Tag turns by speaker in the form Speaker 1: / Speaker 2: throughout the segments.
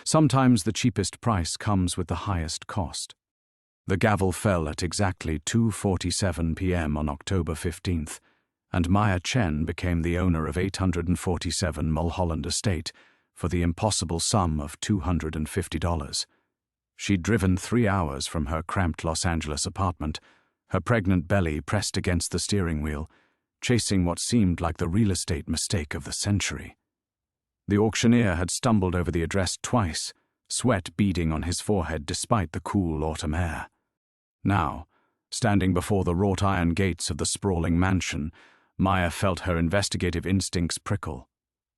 Speaker 1: Sometimes the cheapest price comes with the highest cost. The gavel fell at exactly 2:47 p.m. on October 15th, and Maya Chen became the owner of 847 Mulholland Estate for the impossible sum of $250. She'd driven 3 hours from her cramped Los Angeles apartment, her pregnant belly pressed against the steering wheel, chasing what seemed like the real estate mistake of the century. The auctioneer had stumbled over the address twice, sweat beading on his forehead despite the cool autumn air. Now, standing before the wrought iron gates of the sprawling mansion, Maya felt her investigative instincts prickle.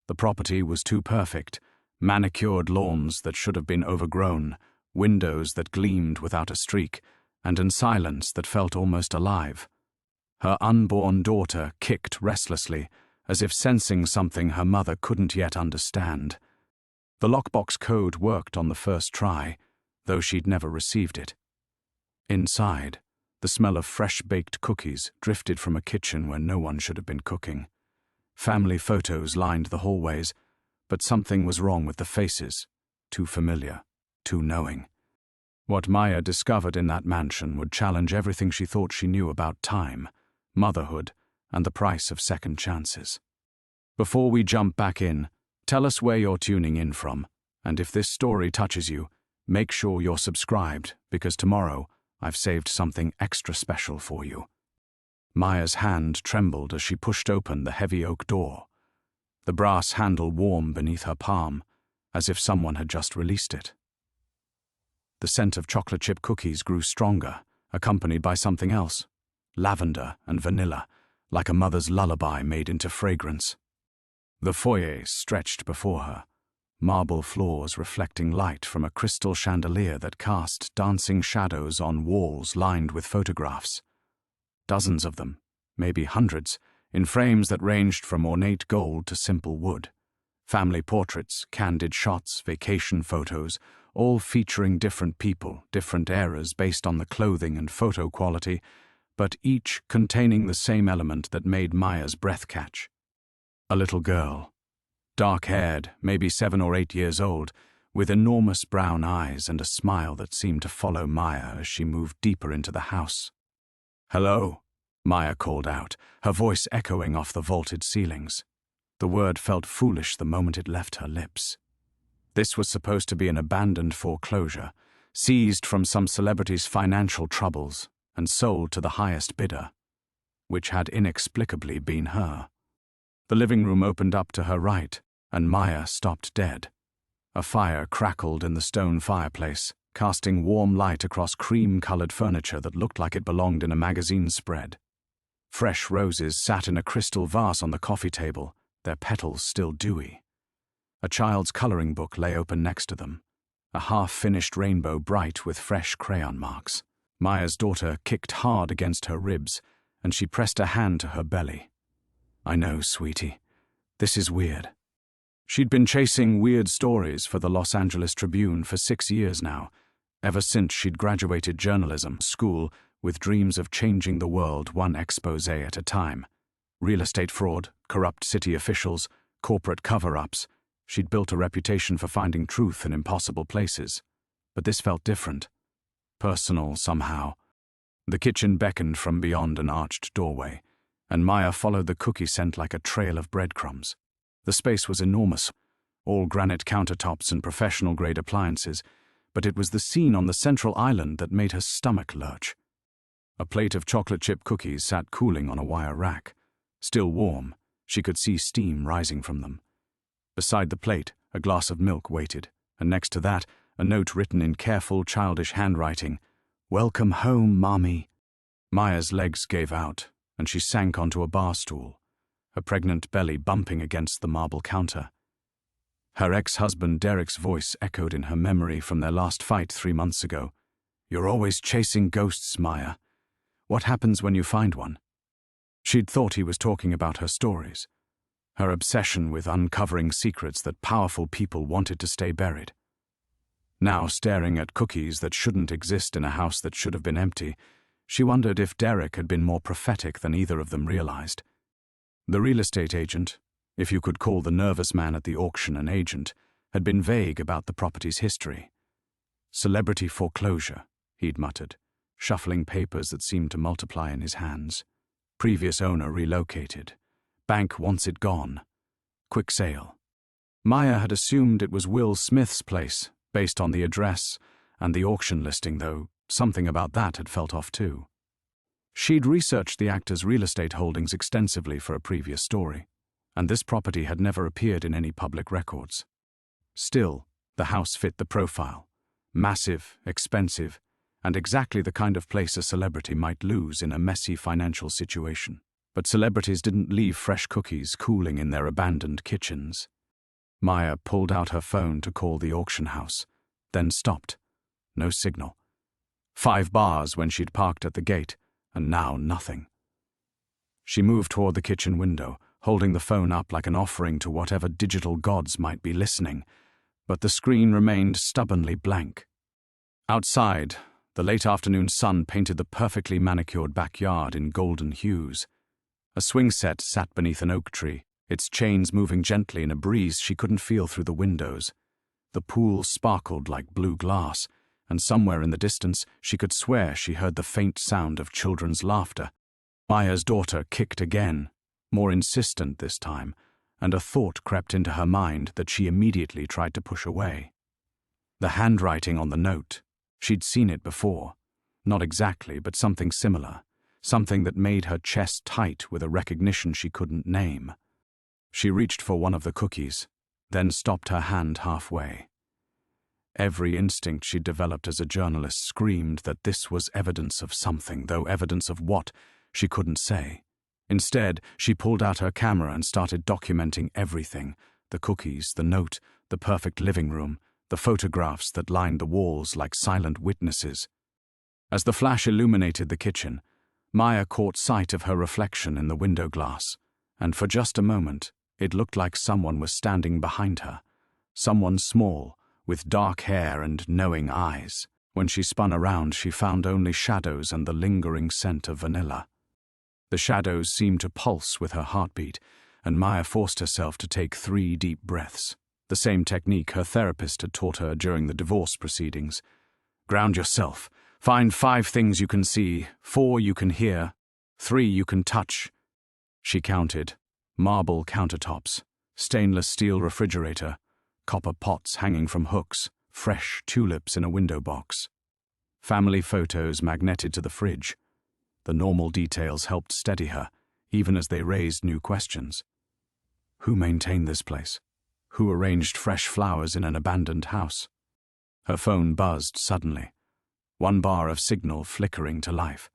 Speaker 1: The property was too perfect, manicured lawns that should have been overgrown, windows that gleamed without a streak, and in silence that felt almost alive. Her unborn daughter kicked restlessly, as if sensing something her mother couldn't yet understand. The lockbox code worked on the first try, though she'd never received it. Inside, the smell of fresh-baked cookies drifted from a kitchen where no one should have been cooking. Family photos lined the hallways, but something was wrong with the faces, too familiar, too knowing. What Maya discovered in that mansion would challenge everything she thought she knew about time, motherhood, and the price of second chances. Before we jump back in, tell us where you're tuning in from, and if this story touches you, make sure you're subscribed, because tomorrow I've saved something extra special for you. Maya's hand trembled as she pushed open the heavy oak door, the brass handle warm beneath her palm, as if someone had just released it. The scent of chocolate chip cookies grew stronger, accompanied by something else, lavender and vanilla, like a mother's lullaby made into fragrance. The foyer stretched before her, marble floors reflecting light from a crystal chandelier that cast dancing shadows on walls lined with photographs. Dozens of them, maybe hundreds, in frames that ranged from ornate gold to simple wood. Family portraits, candid shots, vacation photos, all featuring different people, different eras based on the clothing and photo quality, but each containing the same element that made Maya's breath catch. A little girl, dark-haired, maybe 7 or 8 years old, with enormous brown eyes and a smile that seemed to follow Maya as she moved deeper into the house. "Hello," Maya called out, her voice echoing off the vaulted ceilings. The word felt foolish the moment it left her lips. This was supposed to be an abandoned foreclosure, seized from some celebrity's financial troubles and sold to the highest bidder, which had inexplicably been her. The living room opened up to her right, and Maya stopped dead. A fire crackled in the stone fireplace, casting warm light across cream-colored furniture that looked like it belonged in a magazine spread. Fresh roses sat in a crystal vase on the coffee table, their petals still dewy. A child's coloring book lay open next to them, a half-finished rainbow bright with fresh crayon marks. Maya's daughter kicked hard against her ribs, and she pressed a hand to her belly. "I know, sweetie. This is weird." She'd been chasing weird stories for the Los Angeles Tribune for 6 years now, ever since she'd graduated journalism school with dreams of changing the world one expose at a time. Real estate fraud, corrupt city officials, corporate cover-ups. She'd built a reputation for finding truth in impossible places. But this felt different. Personal somehow. The kitchen beckoned from beyond an arched doorway, and Maya followed the cookie scent like a trail of breadcrumbs. The space was enormous, all granite countertops and professional-grade appliances, but it was the scene on the central island that made her stomach lurch. A plate of chocolate chip cookies sat cooling on a wire rack. Still warm, she could see steam rising from them. Beside the plate, a glass of milk waited, and next to that, a note written in careful, childish handwriting, "Welcome home, Mommy." Maya's legs gave out, and she sank onto a bar stool, her pregnant belly bumping against the marble counter. Her ex-husband Derek's voice echoed in her memory from their last fight 3 months ago. "You're always chasing ghosts, Maya. What happens when you find one?" She'd thought he was talking about her stories, her obsession with uncovering secrets that powerful people wanted to stay buried. Now, staring at cookies that shouldn't exist in a house that should have been empty, she wondered if Derek had been more prophetic than either of them realized. The real estate agent, if you could call the nervous man at the auction an agent, had been vague about the property's history. Celebrity foreclosure, he'd muttered, shuffling papers that seemed to multiply in his hands. Previous owner relocated. Bank wants it gone. Quick sale. Maya had assumed it was Will Smith's place, based on the address and the auction listing, though something about that had felt off too. She'd researched the actor's real estate holdings extensively for a previous story, and this property had never appeared in any public records. Still, the house fit the profile. Massive, expensive, and exactly the kind of place a celebrity might lose in a messy financial situation. But celebrities didn't leave fresh cookies cooling in their abandoned kitchens. Maya pulled out her phone to call the auction house, then stopped. No signal. 5 bars when she'd parked at the gate, and now nothing. She moved toward the kitchen window, holding the phone up like an offering to whatever digital gods might be listening, but the screen remained stubbornly blank. Outside, the late afternoon sun painted the perfectly manicured backyard in golden hues. A swing set sat beneath an oak tree, its chains moving gently in a breeze she couldn't feel through the windows. The pool sparkled like blue glass, and somewhere in the distance she could swear she heard the faint sound of children's laughter. Maya's daughter kicked again, more insistent this time, and a thought crept into her mind that she immediately tried to push away. The handwriting on the note. She'd seen it before. Not exactly, but something similar. Something that made her chest tight with a recognition she couldn't name. She reached for one of the cookies, then stopped her hand halfway. Every instinct she'd developed as a journalist screamed that this was evidence of something, though evidence of what, she couldn't say. Instead, she pulled out her camera and started documenting everything: the cookies, the note, the perfect living room, the photographs that lined the walls like silent witnesses. As the flash illuminated the kitchen, Maya caught sight of her reflection in the window glass, and for just a moment, it looked like someone was standing behind her. Someone small, with dark hair and knowing eyes. When she spun around, she found only shadows and the lingering scent of vanilla. The shadows seemed to pulse with her heartbeat, and Maya forced herself to take 3 deep breaths, the same technique her therapist had taught her during the divorce proceedings. Ground yourself. Find 5 things you can see, 4 you can hear, 3 you can touch. She counted. Marble countertops, stainless steel refrigerator, copper pots hanging from hooks, fresh tulips in a window box. Family photos magneted to the fridge. The normal details helped steady her, even as they raised new questions. Who maintained this place? Who arranged fresh flowers in an abandoned house? Her phone buzzed suddenly. 1 bar of signal flickering to life.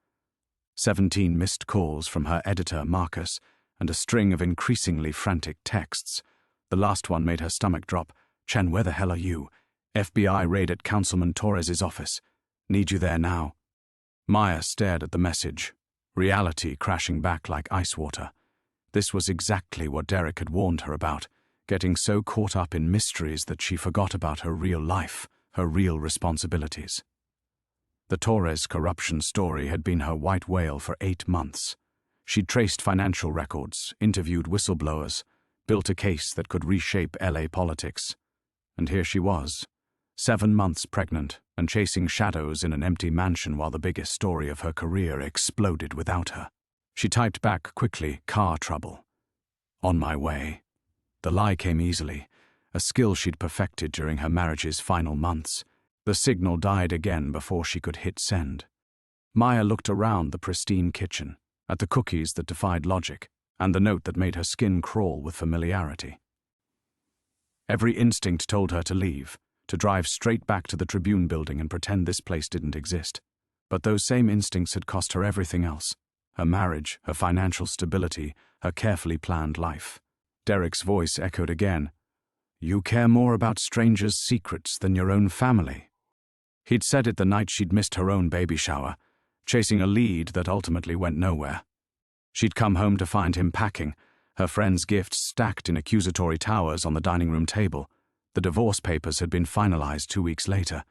Speaker 1: 17 missed calls from her editor, Marcus, and a string of increasingly frantic texts. The last one made her stomach drop. "Chen, where the hell are you? FBI raid at Councilman Torres's office. Need you there now." Maya stared at the message, reality crashing back like ice water. This was exactly what Derek had warned her about, getting so caught up in mysteries that she forgot about her real life, her real responsibilities. The Torres corruption story had been her white whale for 8 months. She'd traced financial records, interviewed whistleblowers, built a case that could reshape LA politics. And here she was, 7 months pregnant and chasing shadows in an empty mansion while the biggest story of her career exploded without her. She typed back quickly, "Car trouble." "On my way." The lie came easily, a skill she'd perfected during her marriage's final months. The signal died again before she could hit send. Maya looked around the pristine kitchen, at the cookies that defied logic, and the note that made her skin crawl with familiarity. Every instinct told her to leave, to drive straight back to the Tribune building and pretend this place didn't exist. But those same instincts had cost her everything else: her marriage, her financial stability, her carefully planned life. Derek's voice echoed again. "You care more about strangers' secrets than your own family." He'd said it the night she'd missed her own baby shower, chasing a lead that ultimately went nowhere. She'd come home to find him packing, her friends' gifts stacked in accusatory towers on the dining room table. The divorce papers had been finalized 2 weeks later.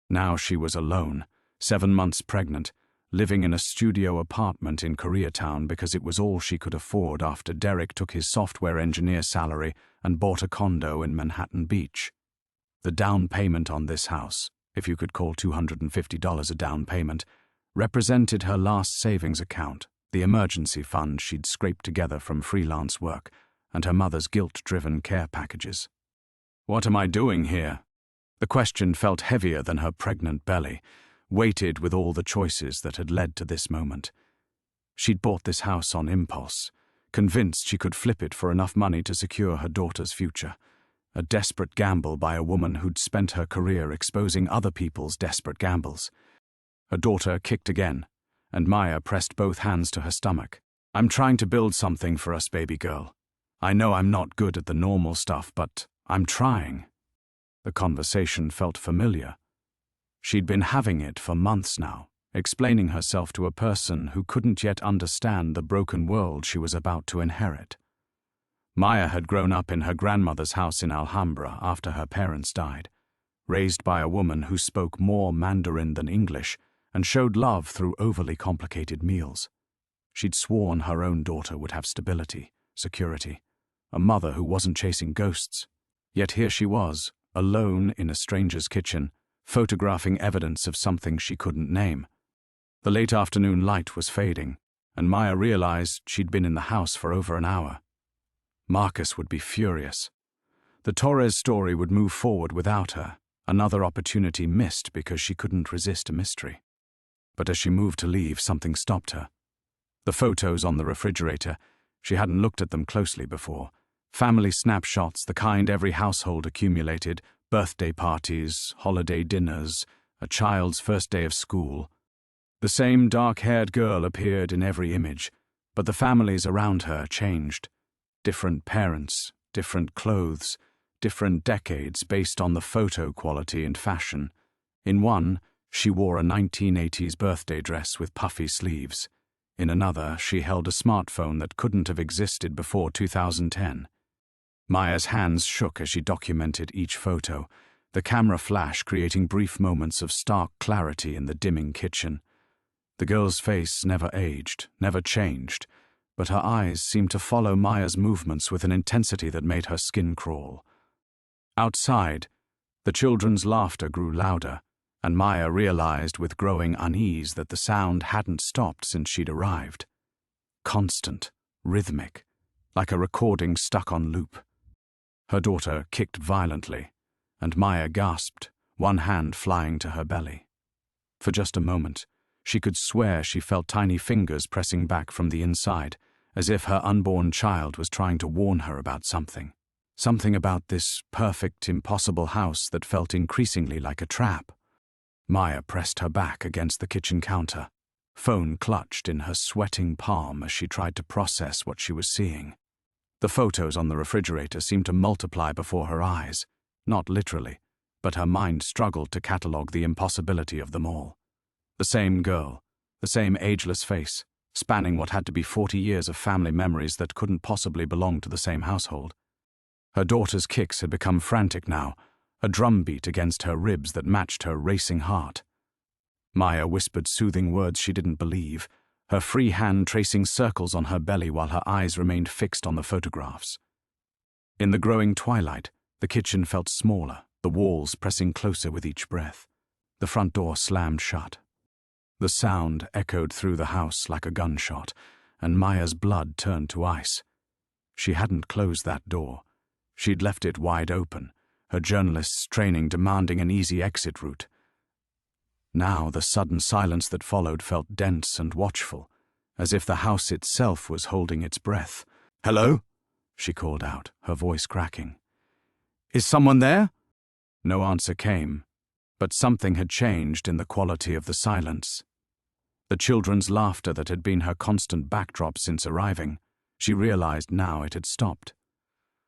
Speaker 1: Now she was alone, 7 months pregnant, living in a studio apartment in Koreatown because it was all she could afford after Derek took his software engineer salary and bought a condo in Manhattan Beach. The down payment on this house, if you could call $250 a down payment, represented her last savings account, the emergency fund she'd scraped together from freelance work and her mother's guilt-driven care packages. What am I doing here? The question felt heavier than her pregnant belly, weighted with all the choices that had led to this moment. She'd bought this house on impulse, convinced she could flip it for enough money to secure her daughter's future. A desperate gamble by a woman who'd spent her career exposing other people's desperate gambles. Her daughter kicked again, and Maya pressed both hands to her stomach. I'm trying to build something for us, baby girl. I know I'm not good at the normal stuff, but I'm trying. The conversation felt familiar. She'd been having it for months now, explaining herself to a person who couldn't yet understand the broken world she was about to inherit. Maya had grown up in her grandmother's house in Alhambra after her parents died, raised by a woman who spoke more Mandarin than English and showed love through overly complicated meals. She'd sworn her own daughter would have stability, security, a mother who wasn't chasing ghosts. Yet here she was, alone in a stranger's kitchen, photographing evidence of something she couldn't name. The late afternoon light was fading, and Maya realized she'd been in the house for over an hour. Marcus would be furious. The Torres story would move forward without her, another opportunity missed because she couldn't resist a mystery. But as she moved to leave, something stopped her. The photos on the refrigerator, she hadn't looked at them closely before. Family snapshots, the kind every household accumulated, birthday parties, holiday dinners, a child's first day of school. The same dark-haired girl appeared in every image, but the families around her changed. Different parents, different clothes, different decades based on the photo quality and fashion. In one, she wore a 1980s birthday dress with puffy sleeves. In another, she held a smartphone that couldn't have existed before 2010. Maya's hands shook as she documented each photo, the camera flash creating brief moments of stark clarity in the dimming kitchen. The girl's face never aged, never changed, but her eyes seemed to follow Maya's movements with an intensity that made her skin crawl. Outside, the children's laughter grew louder, and Maya realized with growing unease that the sound hadn't stopped since she'd arrived. Constant, rhythmic, like a recording stuck on loop. Her daughter kicked violently, and Maya gasped, one hand flying to her belly. For just a moment, she could swear she felt tiny fingers pressing back from the inside, as if her unborn child was trying to warn her about something. Something about this perfect, impossible house that felt increasingly like a trap. Maya pressed her back against the kitchen counter, phone clutched in her sweating palm as she tried to process what she was seeing. The photos on the refrigerator seemed to multiply before her eyes, not literally, but her mind struggled to catalogue the impossibility of them all. The same girl, the same ageless face, spanning what had to be 40 years of family memories that couldn't possibly belong to the same household. Her daughter's kicks had become frantic now, a drumbeat against her ribs that matched her racing heart. Maya whispered soothing words she didn't believe, her free hand tracing circles on her belly while her eyes remained fixed on the photographs. In the growing twilight, the kitchen felt smaller, the walls pressing closer with each breath. The front door slammed shut. The sound echoed through the house like a gunshot, and Maya's blood turned to ice. She hadn't closed that door. She'd left it wide open, her journalist's training demanding an easy exit route. Now the sudden silence that followed felt dense and watchful, as if the house itself was holding its breath. "Hello?" she called out, her voice cracking. "Is someone there?" No answer came, but something had changed in the quality of the silence. The children's laughter that had been her constant backdrop since arriving, she realized now it had stopped.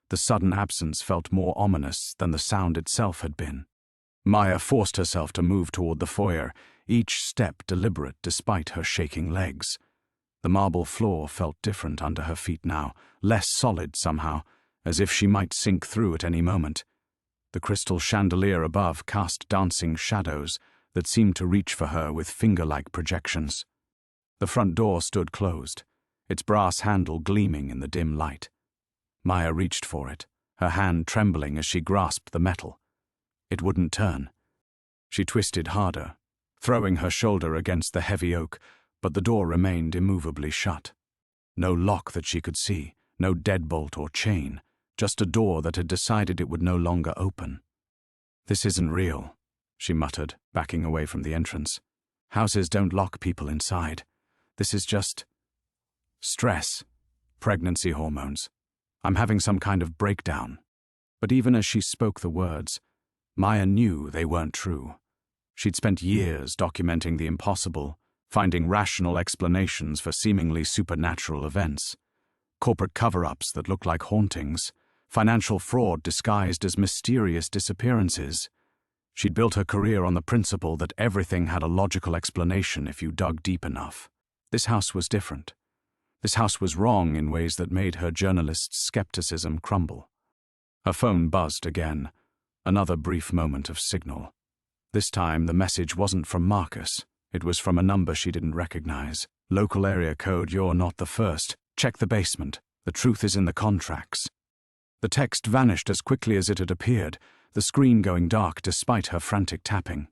Speaker 1: The sudden absence felt more ominous than the sound itself had been. Maya forced herself to move toward the foyer, each step deliberate despite her shaking legs. The marble floor felt different under her feet now, less solid somehow, as if she might sink through at any moment. The crystal chandelier above cast dancing shadows that seemed to reach for her with finger-like projections. The front door stood closed, its brass handle gleaming in the dim light. Maya reached for it, her hand trembling as she grasped the metal. It wouldn't turn. She twisted harder, throwing her shoulder against the heavy oak, but the door remained immovably shut. No lock that she could see, no deadbolt or chain, just a door that had decided it would no longer open. "This isn't real," she muttered, backing away from the entrance. "Houses don't lock people inside. This is just stress, pregnancy hormones. I'm having some kind of breakdown." But even as she spoke the words, Maya knew they weren't true. She'd spent years documenting the impossible, finding rational explanations for seemingly supernatural events. Corporate cover-ups that looked like hauntings, financial fraud disguised as mysterious disappearances. She'd built her career on the principle that everything had a logical explanation if you dug deep enough. This house was different. This house was wrong in ways that made her journalist's skepticism crumble. Her phone buzzed again, another brief moment of signal. This time the message wasn't from Marcus. It was from a number she didn't recognize. "Local area code, you're not the first. Check the basement. The truth is in the contracts." The text vanished as quickly as it had appeared, the screen going dark despite her frantic tapping.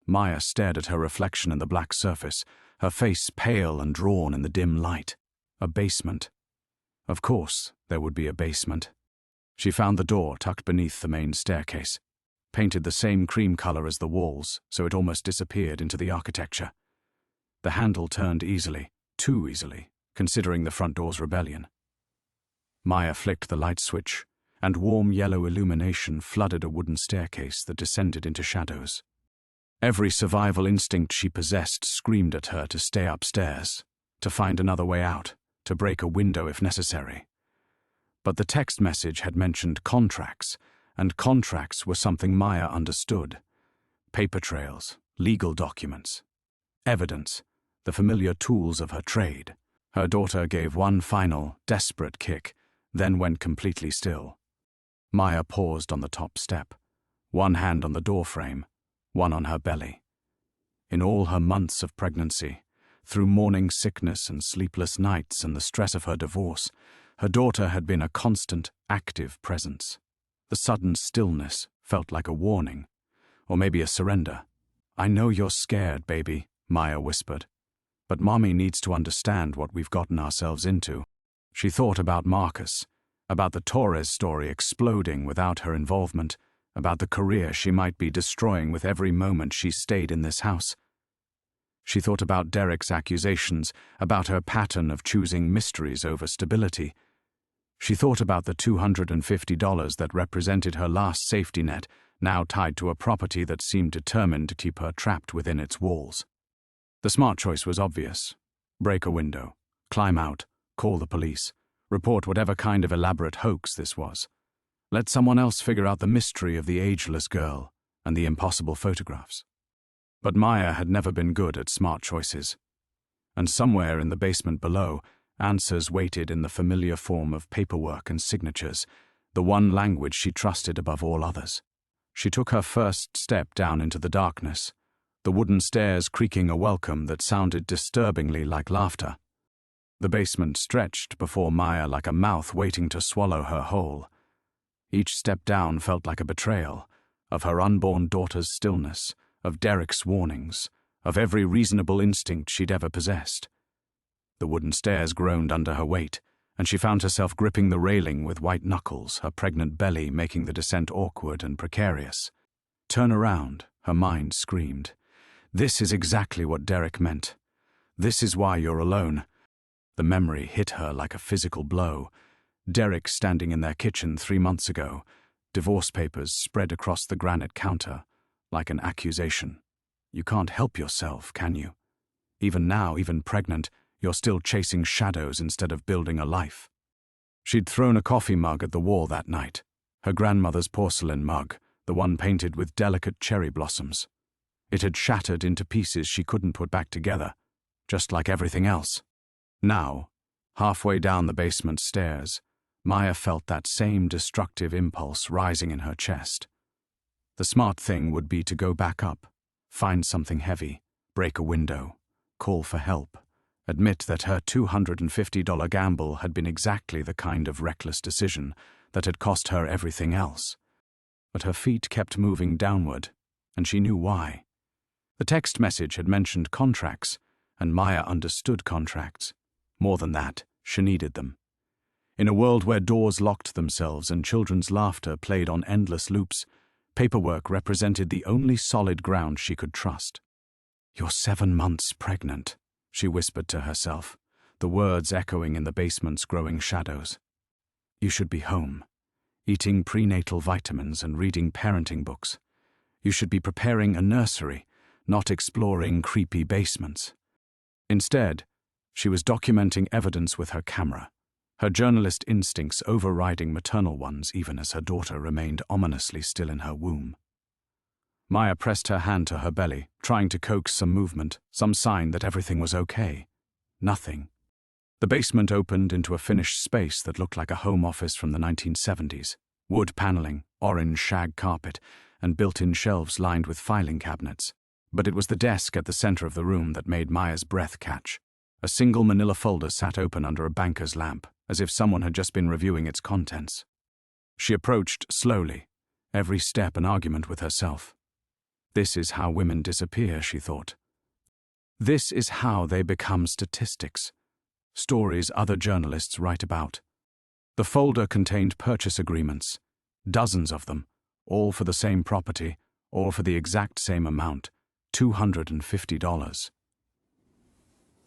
Speaker 1: Maya stared at her reflection in the black surface, her face pale and drawn in the dim light. A basement. Of course, there would be a basement. She found the door tucked beneath the main staircase, painted the same cream color as the walls, so it almost disappeared into the architecture. The handle turned easily, too easily, considering the front door's rebellion. Maya flicked the light switch, and warm yellow illumination flooded a wooden staircase that descended into shadows. Every survival instinct she possessed screamed at her to stay upstairs, to find another way out, to break a window if necessary. But the text message had mentioned contracts, and contracts were something Maya understood. Paper trails, legal documents, evidence, the familiar tools of her trade. Her daughter gave one final, desperate kick, then went completely still. Maya paused on the top step, one hand on the doorframe, one on her belly. In all her months of pregnancy, through morning sickness and sleepless nights and the stress of her divorce, her daughter had been a constant, active presence. The sudden stillness felt like a warning, or maybe a surrender. "I know you're scared, baby," Maya whispered, "but Mommy needs to understand what we've gotten ourselves into." She thought about Marcus, about the Torres story exploding without her involvement, about the career she might be destroying with every moment she stayed in this house. She thought about Derek's accusations, about her pattern of choosing mysteries over stability. She thought about the $250 that represented her last safety net, now tied to a property that seemed determined to keep her trapped within its walls. The smart choice was obvious. Break a window, climb out, call the police, report whatever kind of elaborate hoax this was. Let someone else figure out the mystery of the ageless girl and the impossible photographs. But Maya had never been good at smart choices. And somewhere in the basement below, answers waited in the familiar form of paperwork and signatures, the one language she trusted above all others. She took her first step down into the darkness, the wooden stairs creaking a welcome that sounded disturbingly like laughter. The basement stretched before Maya like a mouth waiting to swallow her whole. Each step down felt like a betrayal of her unborn daughter's stillness, of Derek's warnings, of every reasonable instinct she'd ever possessed. The wooden stairs groaned under her weight, and she found herself gripping the railing with white knuckles, her pregnant belly making the descent awkward and precarious. "Turn around," her mind screamed. "This is exactly what Derek meant. This is why you're alone." The memory hit her like a physical blow. Derek standing in their kitchen 3 months ago, divorce papers spread across the granite counter, like an accusation. You can't help yourself, can you? Even now, even pregnant, you're still chasing shadows instead of building a life. She'd thrown a coffee mug at the wall that night, her grandmother's porcelain mug, the one painted with delicate cherry blossoms. It had shattered into pieces she couldn't put back together, just like everything else. Now, halfway down the basement stairs, Maya felt that same destructive impulse rising in her chest. The smart thing would be to go back up, find something heavy, break a window, call for help, admit that her $250 gamble had been exactly the kind of reckless decision that had cost her everything else. but her feet kept moving downward, and she knew why. The text message had mentioned contracts, and Maya understood contracts. More than that, she needed them. In a world where doors locked themselves and children's laughter played on endless loops, paperwork represented the only solid ground she could trust. "You're 7 months pregnant," she whispered to herself, the words echoing in the basement's growing shadows. "You should be home, eating prenatal vitamins and reading parenting books. You should be preparing a nursery, not exploring creepy basements." Instead, she was documenting evidence with her camera, her journalist instincts overriding maternal ones even as her daughter remained ominously still in her womb. Maya pressed her hand to her belly, trying to coax some movement, some sign that everything was okay. Nothing. The basement opened into a finished space that looked like a home office from the 1970s. Wood paneling, orange shag carpet, and built-in shelves lined with filing cabinets. But it was the desk at the center of the room that made Maya's breath catch. A single manila folder sat open under a banker's lamp, as if someone had just been reviewing its contents. She approached slowly, every step an argument with herself. This is how women disappear, she thought. This is how they become statistics. Stories other journalists write about. The folder contained purchase agreements, dozens of them, all for the same property, all for the exact same amount, $250.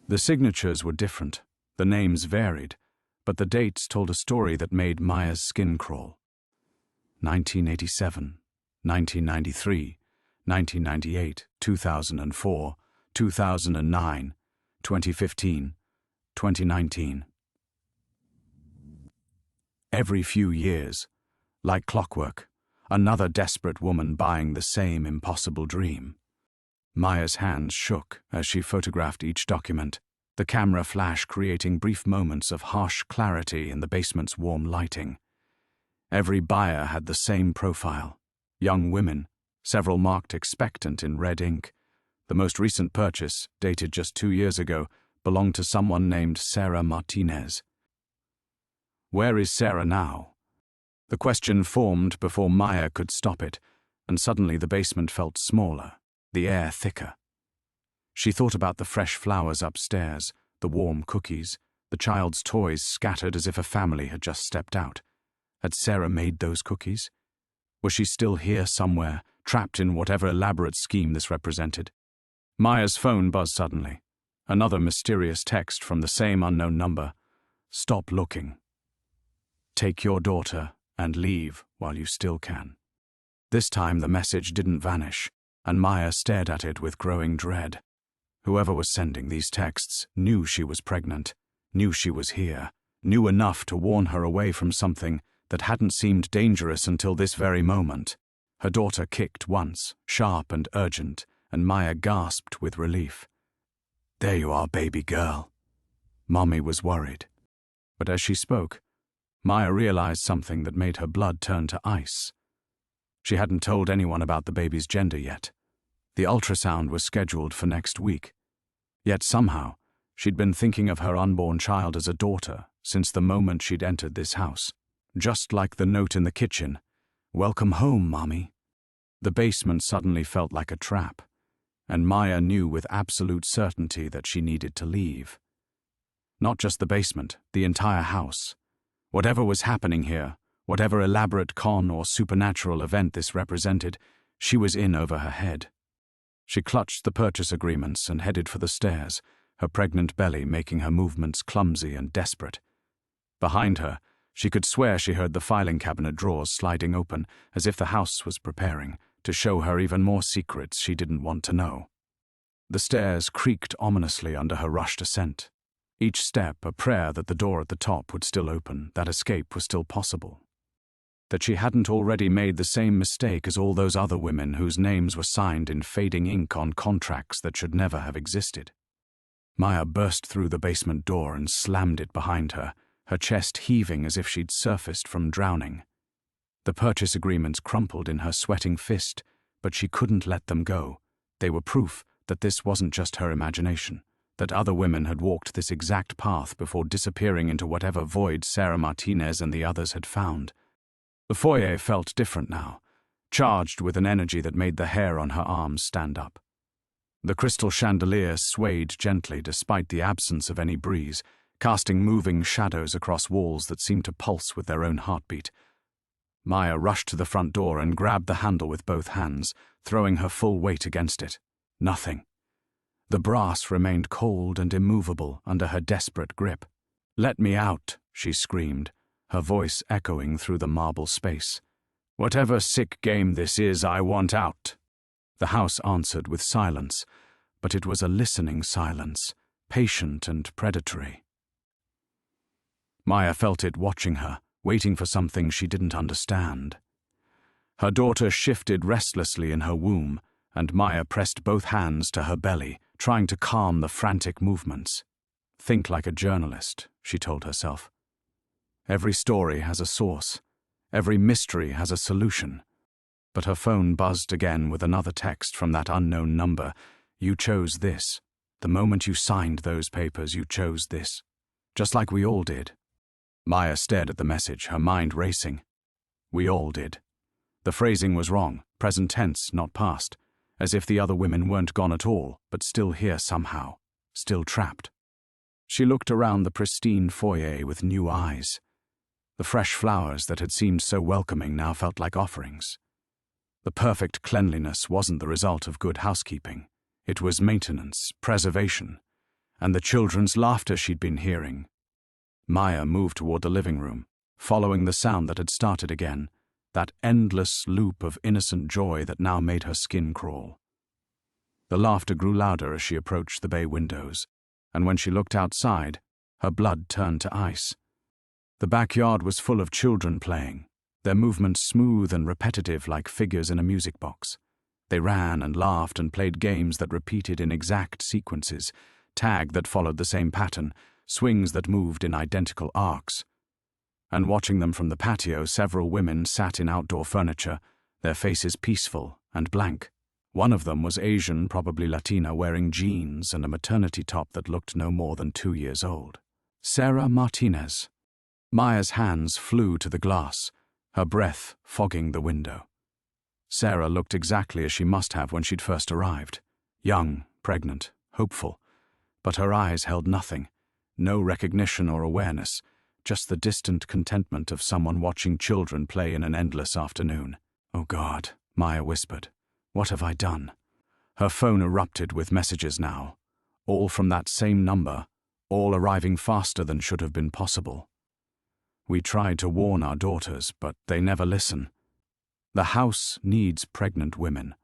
Speaker 1: The signatures were different, the names varied, but the dates told a story that made Maya's skin crawl. 1987, 1993, 1998, 2004, 2009, 2015, 2019. Every few years, like clockwork, another desperate woman buying the same impossible dream. Maya's hands shook as she photographed each document, the camera flash creating brief moments of harsh clarity in the basement's warm lighting. Every buyer had the same profile. Young women, several marked expectant in red ink. The most recent purchase, dated just 2 years ago, belonged to someone named Sarah Martinez. Where is Sarah now? The question formed before Maya could stop it, and suddenly the basement felt smaller, the air thicker. She thought about the fresh flowers upstairs, the warm cookies, the child's toys scattered as if a family had just stepped out. Had Sarah made those cookies? Was she still here somewhere, trapped in whatever elaborate scheme this represented? Maya's phone buzzed suddenly. Another mysterious text from the same unknown number. "Stop looking. Take your daughter and leave while you still can." This time the message didn't vanish, and Maya stared at it with growing dread. Whoever was sending these texts knew she was pregnant, knew she was here, knew enough to warn her away from something that hadn't seemed dangerous until this very moment. Her daughter kicked once, sharp and urgent, and Maya gasped with relief. "There you are, baby girl." Mommy was worried. But as she spoke, Maya realized something that made her blood turn to ice. She hadn't told anyone about the baby's gender yet. The ultrasound was scheduled for next week. Yet somehow, she'd been thinking of her unborn child as a daughter since the moment she'd entered this house. Just like the note in the kitchen, "Welcome home, Mommy." The basement suddenly felt like a trap, and Maya knew with absolute certainty that she needed to leave. Not just the basement, the entire house. Whatever was happening here, whatever elaborate con or supernatural event this represented, she was in over her head. She clutched the purchase agreements and headed for the stairs, her pregnant belly making her movements clumsy and desperate. Behind her, she could swear she heard the filing cabinet drawers sliding open, as if the house was preparing to show her even more secrets she didn't want to know. The stairs creaked ominously under her rushed ascent. Each step a prayer that the door at the top would still open, that escape was still possible. That she hadn't already made the same mistake as all those other women whose names were signed in fading ink on contracts that should never have existed. Maya burst through the basement door and slammed it behind her, her chest heaving as if she'd surfaced from drowning. The purchase agreements crumpled in her sweating fist, but she couldn't let them go. They were proof that this wasn't just her imagination, that other women had walked this exact path before disappearing into whatever void Sarah Martinez and the others had found. The foyer felt different now, charged with an energy that made the hair on her arms stand up. The crystal chandelier swayed gently despite the absence of any breeze, casting moving shadows across walls that seemed to pulse with their own heartbeat. Maya rushed to the front door and grabbed the handle with both hands, throwing her full weight against it. Nothing. The brass remained cold and immovable under her desperate grip. "Let me out," she screamed, her voice echoing through the marble space. "Whatever sick game this is, I want out." The house answered with silence, but it was a listening silence, patient and predatory. Maya felt it watching her, waiting for something she didn't understand. Her daughter shifted restlessly in her womb, and Maya pressed both hands to her belly, trying to calm the frantic movements. "Think like a journalist," she told herself. "Every story has a source. Every mystery has a solution." But her phone buzzed again with another text from that unknown number. "You chose this. The moment you signed those papers, you chose this. Just like we all did." Maya stared at the message, her mind racing. We all did. The phrasing was wrong, present tense, not past, as if the other women weren't gone at all, but still here somehow, still trapped. She looked around the pristine foyer with new eyes. The fresh flowers that had seemed so welcoming now felt like offerings. The perfect cleanliness wasn't the result of good housekeeping. It was maintenance, preservation, and the children's laughter she'd been hearing. Maya moved toward the living room, following the sound that had started again, that endless loop of innocent joy that now made her skin crawl. The laughter grew louder as she approached the bay windows, and when she looked outside, her blood turned to ice. The backyard was full of children playing, their movements smooth and repetitive like figures in a music box. They ran and laughed and played games that repeated in exact sequences, tag that followed the same pattern, swings that moved in identical arcs. And watching them from the patio, several women sat in outdoor furniture, their faces peaceful and blank. One of them was Asian, probably Latina, wearing jeans and a maternity top that looked no more than 2 years old. Sarah Martinez. Maya's hands flew to the glass, her breath fogging the window. Sarah looked exactly as she must have when she'd first arrived. Young, pregnant, hopeful. But her eyes held nothing. No recognition or awareness, just the distant contentment of someone watching children play in an endless afternoon. "Oh God," Maya whispered. "What have I done?" Her phone erupted with messages now, all from that same number, all arriving faster than should have been possible. "We tried to warn our daughters, but they never listen. The house needs pregnant women.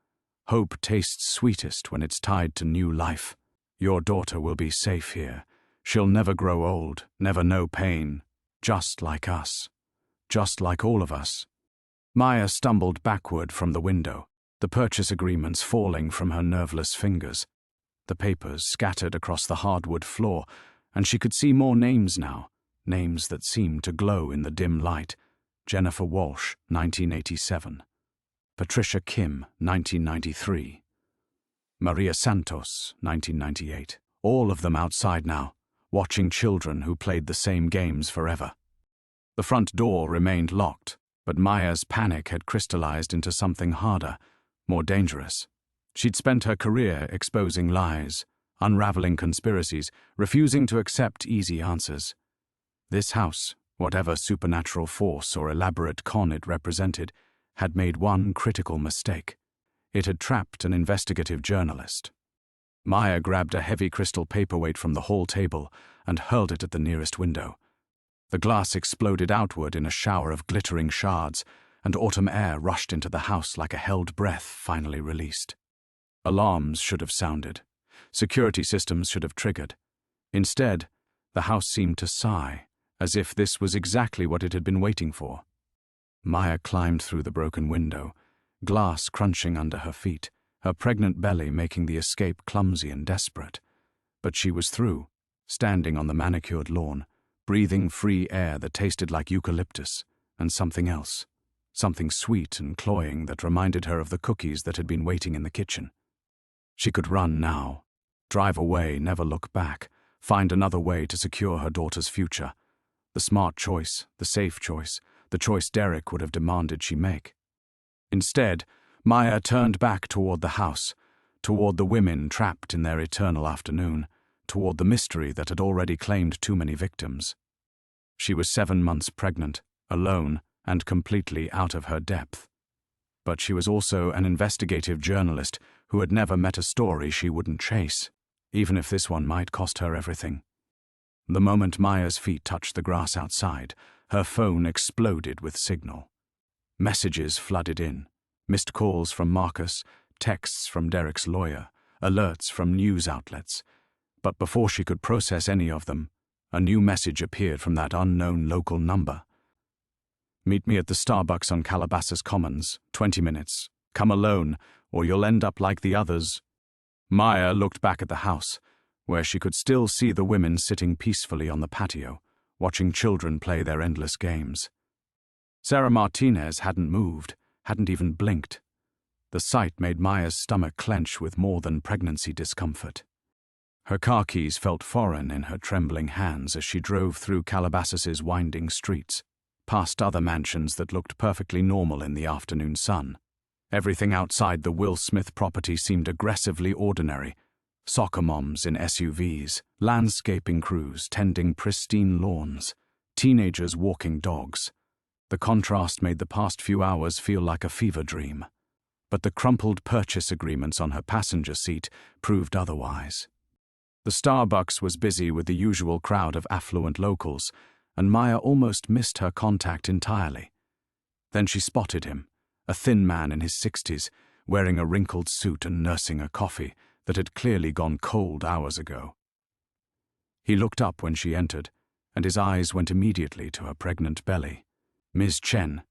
Speaker 1: Hope tastes sweetest when it's tied to new life. Your daughter will be safe here. She'll never grow old, never know pain, just like us. Just like all of us." Maya stumbled backward from the window, the purchase agreements falling from her nerveless fingers. The papers scattered across the hardwood floor, and she could see more names now, names that seemed to glow in the dim light. Jennifer Walsh, 1987. Patricia Kim, 1993. Maria Santos, 1998. All of them outside now, watching children who played the same games forever. The front door remained locked, but Maya's panic had crystallized into something harder, more dangerous. She'd spent her career exposing lies, unraveling conspiracies, refusing to accept easy answers. This house, whatever supernatural force or elaborate con it represented, had made one critical mistake. It had trapped an investigative journalist. Maya grabbed a heavy crystal paperweight from the hall table and hurled it at the nearest window. The glass exploded outward in a shower of glittering shards, and autumn air rushed into the house like a held breath finally released. Alarms should have sounded. Security systems should have triggered. Instead, the house seemed to sigh, as if this was exactly what it had been waiting for. Maya climbed through the broken window, glass crunching under her feet, her pregnant belly making the escape clumsy and desperate. But she was through, standing on the manicured lawn, breathing free air that tasted like eucalyptus, and something else, something sweet and cloying that reminded her of the cookies that had been waiting in the kitchen. She could run now, drive away, never look back, find another way to secure her daughter's future. The smart choice, the safe choice, the choice Derek would have demanded she make. Instead, Maya turned back toward the house, toward the women trapped in their eternal afternoon, toward the mystery that had already claimed too many victims. She was 7 months pregnant, alone, and completely out of her depth. But she was also an investigative journalist who had never met a story she wouldn't chase, even if this one might cost her everything. The moment Maya's feet touched the grass outside, her phone exploded with signal. Messages flooded in, missed calls from Marcus, texts from Derek's lawyer, alerts from news outlets. But before she could process any of them, a new message appeared from that unknown local number. "Meet me at the Starbucks on Calabasas Commons, 20 minutes. Come alone, or you'll end up like the others." Maya looked back at the house, where she could still see the women sitting peacefully on the patio, watching children play their endless games. Sarah Martinez hadn't moved, hadn't even blinked. The sight made Maya's stomach clench with more than pregnancy discomfort. Her car keys felt foreign in her trembling hands as she drove through Calabasas's winding streets, past other mansions that looked perfectly normal in the afternoon sun. Everything outside the Will Smith property seemed aggressively ordinary. Soccer moms in SUVs, landscaping crews tending pristine lawns, teenagers walking dogs. The contrast made the past few hours feel like a fever dream. But the crumpled purchase agreements on her passenger seat proved otherwise. The Starbucks was busy with the usual crowd of affluent locals, and Maya almost missed her contact entirely. Then she spotted him, a thin man in his 60s, wearing a wrinkled suit and nursing a coffee that had clearly gone cold hours ago. He looked up when she entered, and his eyes went immediately to her pregnant belly. "Ms. Chen."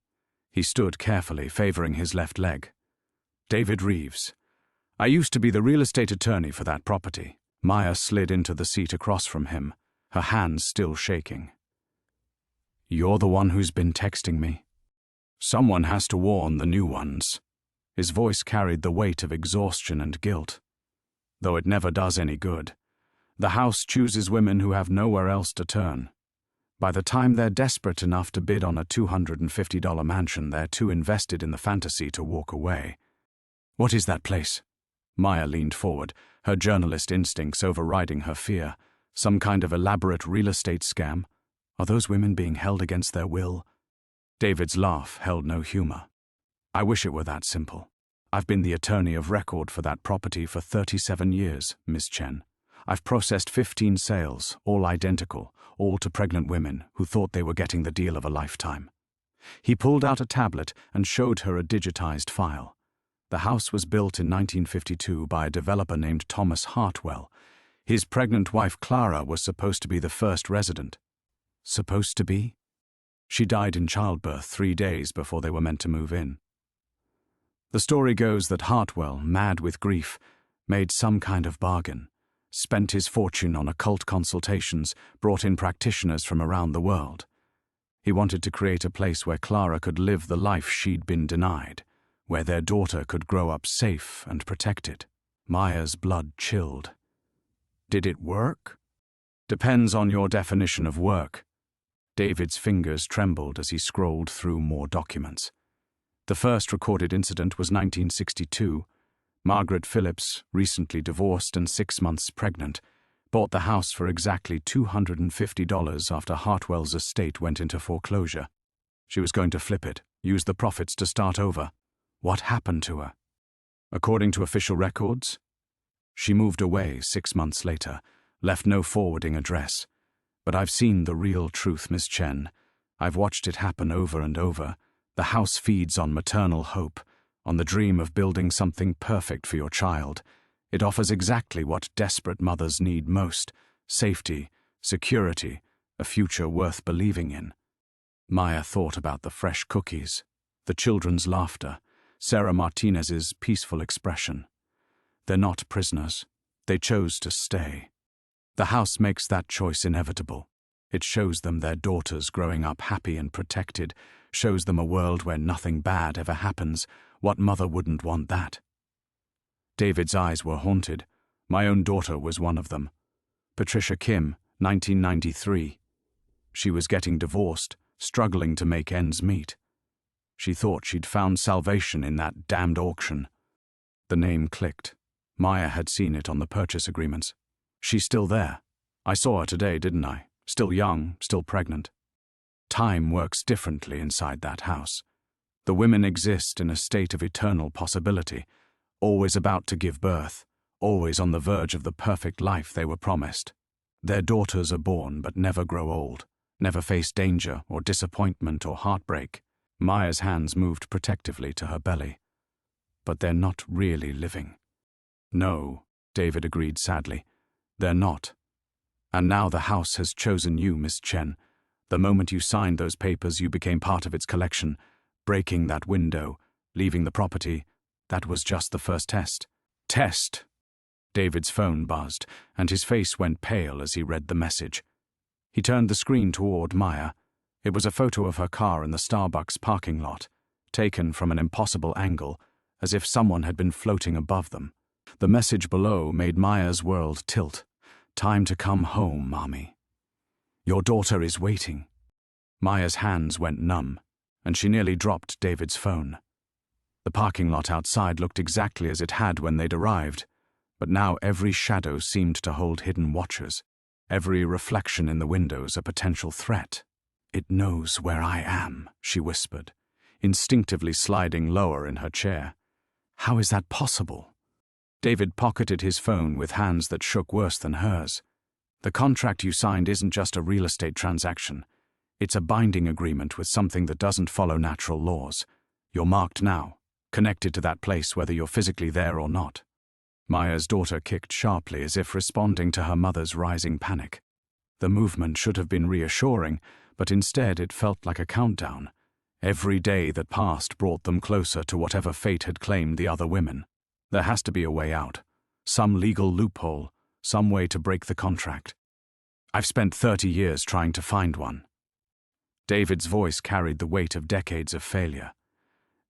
Speaker 1: He stood carefully, favoring his left leg. "David Reeves. I used to be the real estate attorney for that property." Maya slid into the seat across from him, her hands still shaking. "You're the one who's been texting me?" "Someone has to warn the new ones." His voice carried the weight of exhaustion and guilt. "Though it never does any good. The house chooses women who have nowhere else to turn. By the time they're desperate enough to bid on a $250 mansion, they're too invested in the fantasy to walk away." "What is that place?" Maya leaned forward, her journalist instincts overriding her fear. Some kind of elaborate real estate scam? Are those women being held against their will? David's laugh held no humor. "I wish it were that simple. I've been the attorney of record for that property for 37 years, Ms. Chen. I've processed 15 sales, all identical, all to pregnant women who thought they were getting the deal of a lifetime." He pulled out a tablet and showed her a digitized file. The house was built in 1952 by a developer named Thomas Hartwell. His pregnant wife Clara was supposed to be the first resident. Supposed to be? She died in childbirth 3 days before they were meant to move in. The story goes that Hartwell, mad with grief, made some kind of bargain, spent his fortune on occult consultations, brought in practitioners from around the world. He wanted to create a place where Clara could live the life she'd been denied, where their daughter could grow up safe and protected. Maya's blood chilled. Did it work? Depends on your definition of work. David's fingers trembled as he scrolled through more documents. The first recorded incident was 1962. Margaret Phillips, recently divorced and 6 months pregnant, bought the house for exactly $250 after Hartwell's estate went into foreclosure. She was going to flip it, use the profits to start over. What happened to her? According to official records, she moved away 6 months later, left no forwarding address. But I've seen the real truth, Miss Chen. I've watched it happen over and over. The house feeds on maternal hope, on the dream of building something perfect for your child. It offers exactly what desperate mothers need most: safety, security, a future worth believing in. Maya thought about the fresh cookies, the children's laughter, Sarah Martinez's peaceful expression. They're not prisoners. They chose to stay. The house makes that choice inevitable. It shows them their daughters growing up happy and protected, shows them a world where nothing bad ever happens. What mother wouldn't want that? David's eyes were haunted. My own daughter was one of them. Patricia Kim, 1993. She was getting divorced, struggling to make ends meet. She thought she'd found salvation in that damned auction. The name clicked. Maya had seen it on the purchase agreements. She's still there. I saw her today, didn't I? Still young, still pregnant. Time works differently inside that house. The women exist in a state of eternal possibility, always about to give birth, always on the verge of the perfect life they were promised. Their daughters are born but never grow old, never face danger or disappointment or heartbreak. Maya's hands moved protectively to her belly. But they're not really living. No, David agreed sadly. They're not. And now the house has chosen you, Miss Chen. The moment you signed those papers, you became part of its collection. Breaking that window, leaving the property, that was just the first test. Test! David's phone buzzed, and his face went pale as he read the message. He turned the screen toward Maya. It was a photo of her car in the Starbucks parking lot, taken from an impossible angle, as if someone had been floating above them. The message below made Maya's world tilt. Time to come home, Mommy. Your daughter is waiting. Maya's hands went numb, and she nearly dropped David's phone. The parking lot outside looked exactly as it had when they'd arrived, but now every shadow seemed to hold hidden watchers, every reflection in the windows a potential threat. It knows where I am, she whispered, instinctively sliding lower in her chair. How is that possible? David pocketed his phone with hands that shook worse than hers. The contract you signed isn't just a real estate transaction. It's a binding agreement with something that doesn't follow natural laws. You're marked now, connected to that place whether you're physically there or not. Maya's daughter kicked sharply as if responding to her mother's rising panic. The movement should have been reassuring, but instead it felt like a countdown. Every day that passed brought them closer to whatever fate had claimed the other women. There has to be a way out, some legal loophole, some way to break the contract. I've spent 30 years trying to find one. David's voice carried the weight of decades of failure.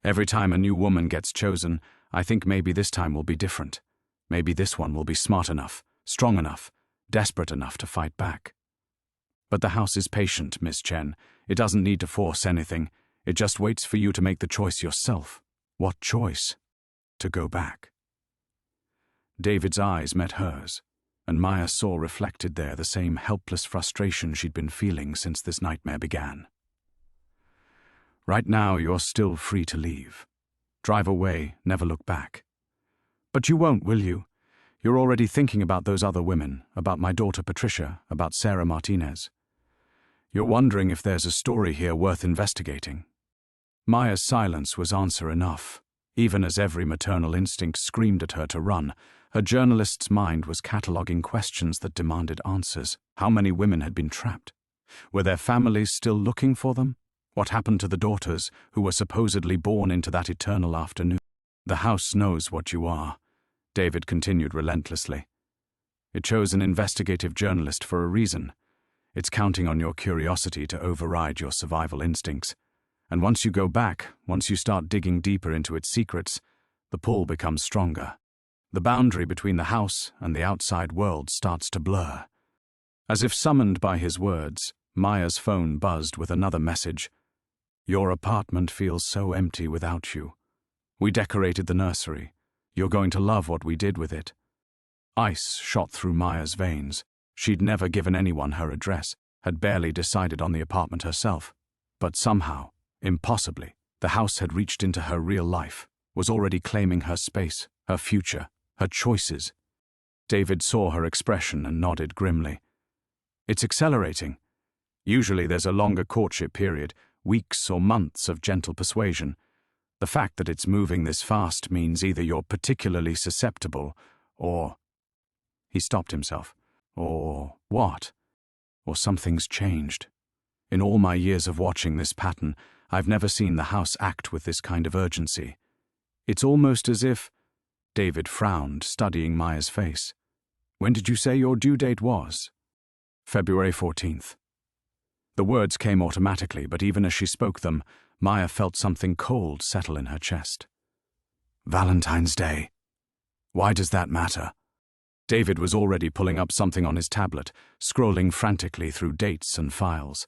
Speaker 1: Every time a new woman gets chosen, I think maybe this time will be different. Maybe this one will be smart enough, strong enough, desperate enough to fight back. But the house is patient, Miss Chen. It doesn't need to force anything. It just waits for you to make the choice yourself. What choice? To go back. David's eyes met hers, and Maya saw reflected there the same helpless frustration she'd been feeling since this nightmare began. Right now, you're still free to leave. Drive away, never look back. But you won't, will you? You're already thinking about those other women, about my daughter Patricia, about Sarah Martinez. You're wondering if there's a story here worth investigating. Maya's silence was answer enough. Even as every maternal instinct screamed at her to run, her journalist's mind was cataloguing questions that demanded answers. How many women had been trapped? Were their families still looking for them? What happened to the daughters who were supposedly born into that eternal afternoon? The house knows what you are, David continued relentlessly. It chose an investigative journalist for a reason. It's counting on your curiosity to override your survival instincts. And once you go back, once you start digging deeper into its secrets, the pull becomes stronger. The boundary between the house and the outside world starts to blur. As if summoned by his words, Maya's phone buzzed with another message. Your apartment feels so empty without you. We decorated the nursery. You're going to love what we did with it. Ice shot through Maya's veins. She'd never given anyone her address, had barely decided on the apartment herself. But somehow, impossibly, the house had reached into her real life, was already claiming her space, her future, her choices. David saw her expression and nodded grimly. It's accelerating. Usually there's a longer courtship period, weeks or months of gentle persuasion. The fact that it's moving this fast means either you're particularly susceptible, or... He stopped himself. Or what? Or something's changed. In all my years of watching this pattern, I've never seen the house act with this kind of urgency. It's almost as if... David frowned, studying Maya's face. When did you say your due date was? February 14th. The words came automatically, but even as she spoke them, Maya felt something cold settle in her chest. Valentine's Day. Why does that matter? David was already pulling up something on his tablet, scrolling frantically through dates and files.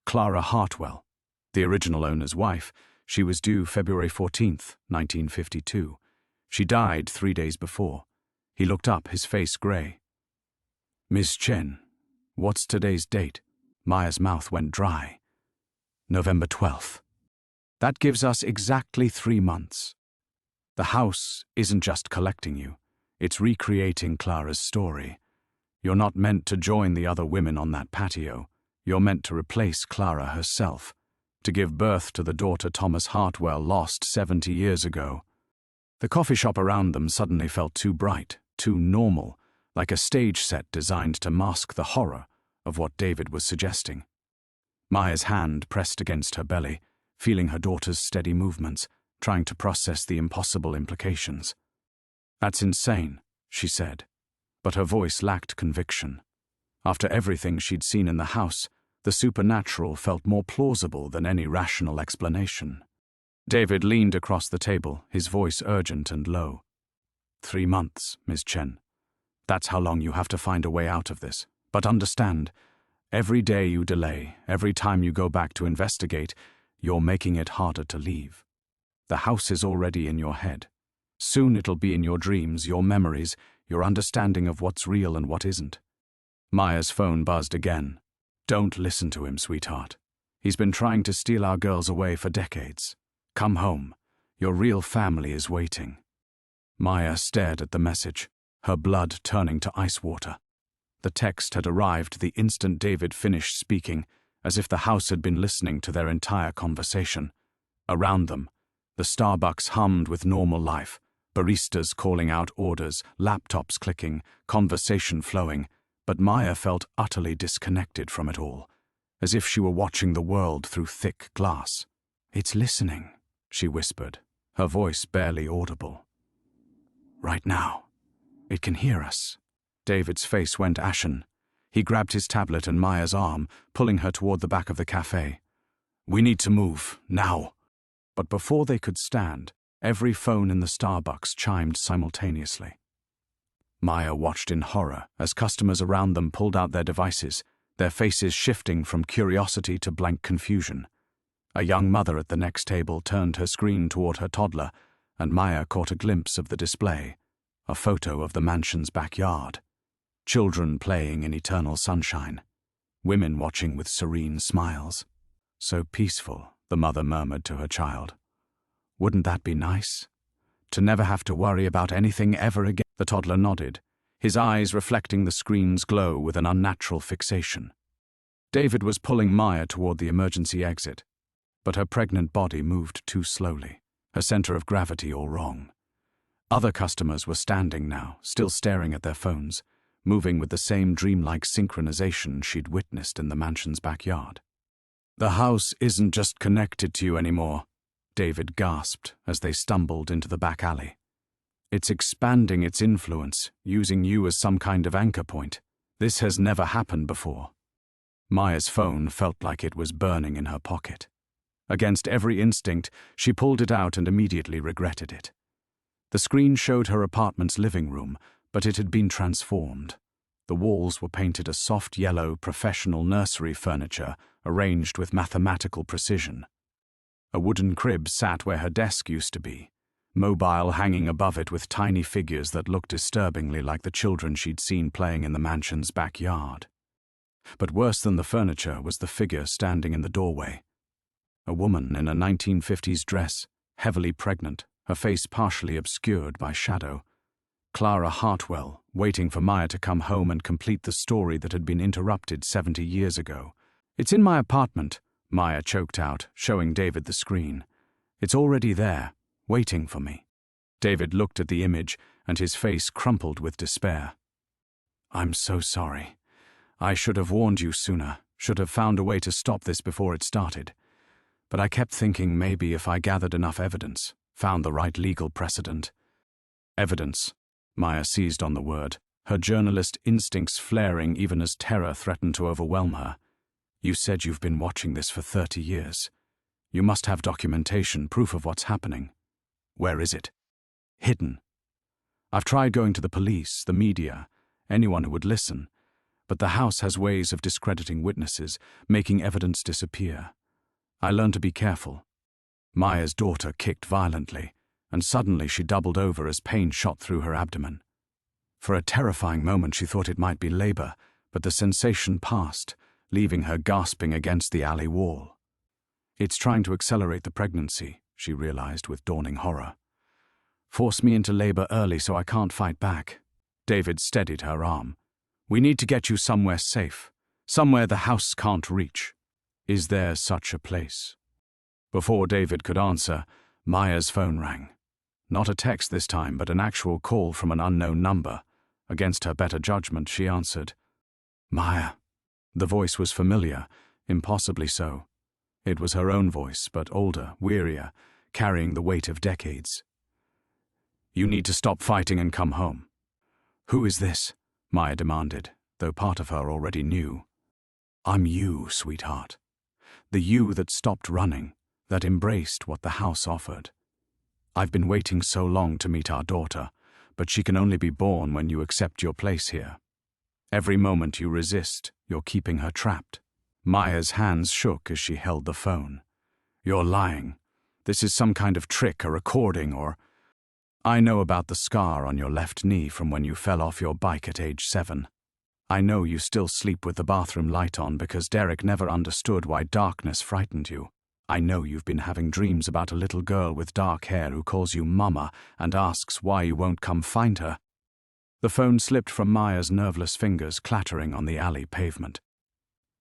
Speaker 1: Clara Hartwell, the original owner's wife, She was due February 14th, 1952. She died 3 days before. He looked up, his face grey. Miss Chen, what's today's date? Maya's mouth went dry. November 12th. That gives us exactly 3 months. The house isn't just collecting you. It's recreating Clara's story. You're not meant to join the other women on that patio. You're meant to replace Clara herself, to give birth to the daughter Thomas Hartwell lost 70 years ago. The coffee shop around them suddenly felt too bright, too normal, like a stage set designed to mask the horror of what David was suggesting. Maya's hand pressed against her belly, feeling her daughter's steady movements, trying to process the impossible implications. That's insane, she said, but her voice lacked conviction. After everything she'd seen in the house, the supernatural felt more plausible than any rational explanation. David leaned across the table, his voice urgent and low. 3 months, Miss Chen. That's how long you have to find a way out of this. But understand, every day you delay, every time you go back to investigate, you're making it harder to leave. The house is already in your head. Soon it'll be in your dreams, your memories, your understanding of what's real and what isn't. Maya's phone buzzed again. Don't listen to him, sweetheart. He's been trying to steal our girls away for decades. Come home. Your real family is waiting. Maya stared at the message, her blood turning to ice water. The text had arrived the instant David finished speaking, as if the house had been listening to their entire conversation. Around them, the Starbucks hummed with normal life, baristas calling out orders, laptops clicking, conversation flowing, but Maya felt utterly disconnected from it all, as if she were watching the world through thick glass. It's listening, she whispered, her voice barely audible. Right now. It can hear us. David's face went ashen. He grabbed his tablet and Maya's arm, pulling her toward the back of the cafe. We need to move, now. But before they could stand, every phone in the Starbucks chimed simultaneously. Maya watched in horror as customers around them pulled out their devices, their faces shifting from curiosity to blank confusion. A young mother at the next table turned her screen toward her toddler, and Maya caught a glimpse of the display, a photo of the mansion's backyard. Children playing in eternal sunshine, women watching with serene smiles. So peaceful, the mother murmured to her child. Wouldn't that be nice? To never have to worry about anything ever again. The toddler nodded, his eyes reflecting the screen's glow with an unnatural fixation. David was pulling Maya toward the emergency exit, but her pregnant body moved too slowly, her center of gravity all wrong. Other customers were standing now, still staring at their phones, moving with the same dreamlike synchronization she'd witnessed in the mansion's backyard. The house isn't just connected to you anymore, David gasped as they stumbled into the back alley. It's expanding its influence, using you as some kind of anchor point. This has never happened before. Maya's phone felt like it was burning in her pocket. Against every instinct, she pulled it out and immediately regretted it. The screen showed her apartment's living room, but it had been transformed. The walls were painted a soft yellow, professional nursery furniture arranged with mathematical precision. A wooden crib sat where her desk used to be, mobile hanging above it with tiny figures that looked disturbingly like the children she'd seen playing in the mansion's backyard. But worse than the furniture was the figure standing in the doorway. A woman in a 1950s dress, heavily pregnant, her face partially obscured by shadow. Clara Hartwell, waiting for Maya to come home and complete the story that had been interrupted 70 years ago. It's in my apartment, Maya choked out, showing David the screen. It's already there, waiting for me. David looked at the image, and his face crumpled with despair. I'm so sorry. I should have warned you sooner, should have found a way to stop this before it started. But I kept thinking maybe if I gathered enough evidence, found the right legal precedent. Evidence. Maya seized on the word, her journalist instincts flaring even as terror threatened to overwhelm her. You said you've been watching this for 30 years. You must have documentation, proof of what's happening. Where is it? Hidden. I've tried going to the police, the media, anyone who would listen, but the house has ways of discrediting witnesses, making evidence disappear. I learned to be careful. Maya's daughter kicked violently, and suddenly she doubled over as pain shot through her abdomen. For a terrifying moment she thought it might be labor, but the sensation passed, leaving her gasping against the alley wall. It's trying to accelerate the pregnancy, she realized with dawning horror. Force me into labor early so I can't fight back. David steadied her arm. We need to get you somewhere safe, somewhere the house can't reach. Is there such a place? Before David could answer, Maya's phone rang. Not a text this time, but an actual call from an unknown number. Against her better judgment, she answered. Maya. The voice was familiar, impossibly so. It was her own voice, but older, wearier, carrying the weight of decades. You need to stop fighting and come home. Who is this? Maya demanded, though part of her already knew. I'm you, sweetheart. The you that stopped running, that embraced what the house offered. I've been waiting so long to meet our daughter, but she can only be born when you accept your place here. Every moment you resist, you're keeping her trapped. Maya's hands shook as she held the phone. You're lying. This is some kind of trick, a recording, or... I know about the scar on your left knee from when you fell off your bike at age 7. I know you still sleep with the bathroom light on because Derek never understood why darkness frightened you. I know you've been having dreams about a little girl with dark hair who calls you Mama and asks why you won't come find her. The phone slipped from Maya's nerveless fingers, clattering on the alley pavement.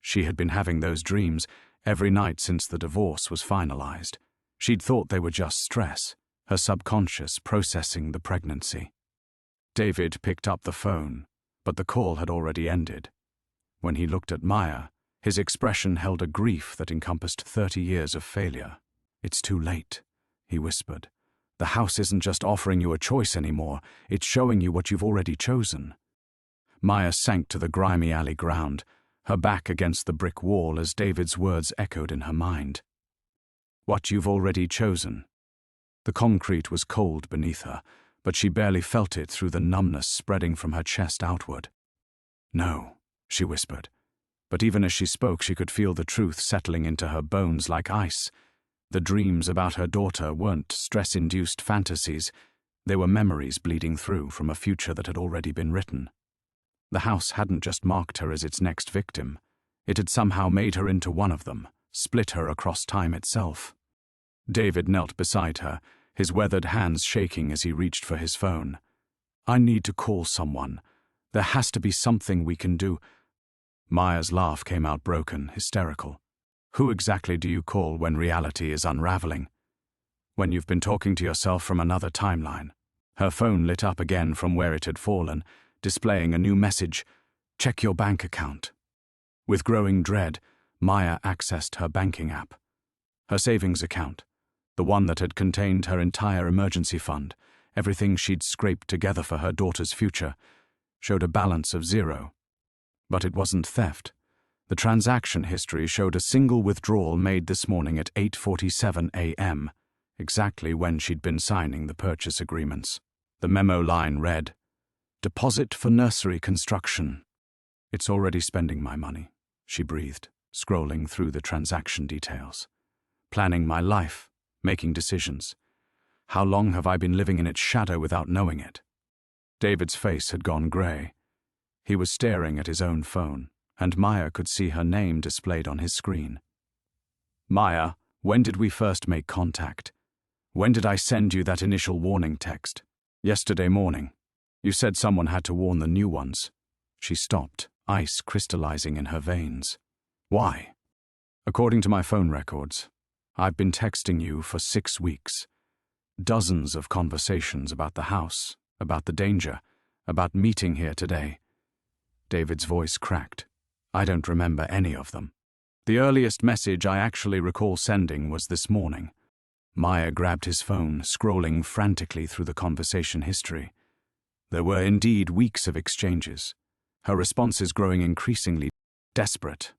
Speaker 1: She had been having those dreams every night since the divorce was finalized. She'd thought they were just stress, her subconscious processing the pregnancy. David picked up the phone, but the call had already ended. When he looked at Maya, his expression held a grief that encompassed 30 years of failure. It's too late, he whispered. The house isn't just offering you a choice anymore, it's showing you what you've already chosen. Maya sank to the grimy alley ground, her back against the brick wall as David's words echoed in her mind. What you've already chosen. The concrete was cold beneath her, but she barely felt it through the numbness spreading from her chest outward. No, she whispered. But even as she spoke, she could feel the truth settling into her bones like ice. The dreams about her daughter weren't stress-induced fantasies. They were memories bleeding through from a future that had already been written. The house hadn't just marked her as its next victim. It had somehow made her into one of them, split her across time itself. David knelt beside her, his weathered hands shaking as he reached for his phone. I need to call someone. There has to be something we can do. Maya's laugh came out broken, hysterical. Who exactly do you call when reality is unraveling? When you've been talking to yourself from another timeline. Her phone lit up again from where it had fallen, displaying a new message. Check your bank account. With growing dread, Maya accessed her banking app. Her savings account, the one that had contained her entire emergency fund, everything she'd scraped together for her daughter's future, showed a balance of 0. But it wasn't theft. The transaction history showed a single withdrawal made this morning at 8:47 a.m., exactly when she'd been signing the purchase agreements. The memo line read, Deposit for nursery construction. It's already spending my money, she breathed, scrolling through the transaction details. Planning my life, making decisions. How long have I been living in its shadow without knowing it? David's face had gone grey. He was staring at his own phone, and Maya could see her name displayed on his screen. Maya, when did we first make contact? When did I send you that initial warning text? Yesterday morning. You said someone had to warn the new ones. She stopped, ice crystallizing in her veins. Why? According to my phone records, I've been texting you for 6 weeks. Dozens of conversations about the house, about the danger, about meeting here today. David's voice cracked. I don't remember any of them. The earliest message I actually recall sending was this morning. Maya grabbed his phone, scrolling frantically through the conversation history. There were indeed weeks of exchanges, her responses growing increasingly desperate.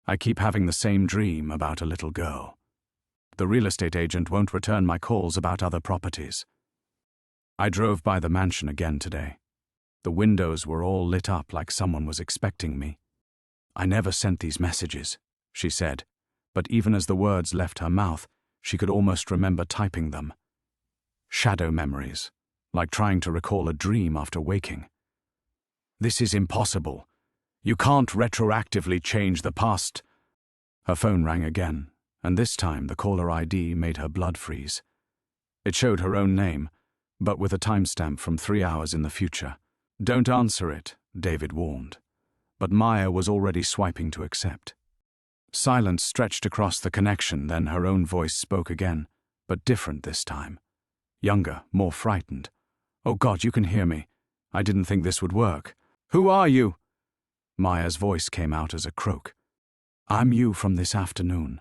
Speaker 1: I keep having the same dream about a little girl. The real estate agent won't return my calls about other properties. I drove by the mansion again today. The windows were all lit up like someone was expecting me. I never sent these messages, she said, but even as the words left her mouth, She could almost remember typing them. Shadow memories, like trying to recall a dream after waking. This is impossible. You can't retroactively change the past. Her phone rang again, and this time the caller ID made her blood freeze. It showed her own name, but with a timestamp from 3 hours in the future. Don't answer it, David warned. But Maya was already swiping to accept. Silence stretched across the connection, then her own voice spoke again, but different this time. Younger, more frightened. Oh God, you can hear me. I didn't think this would work. Who are you? Maya's voice came out as a croak. I'm you from this afternoon.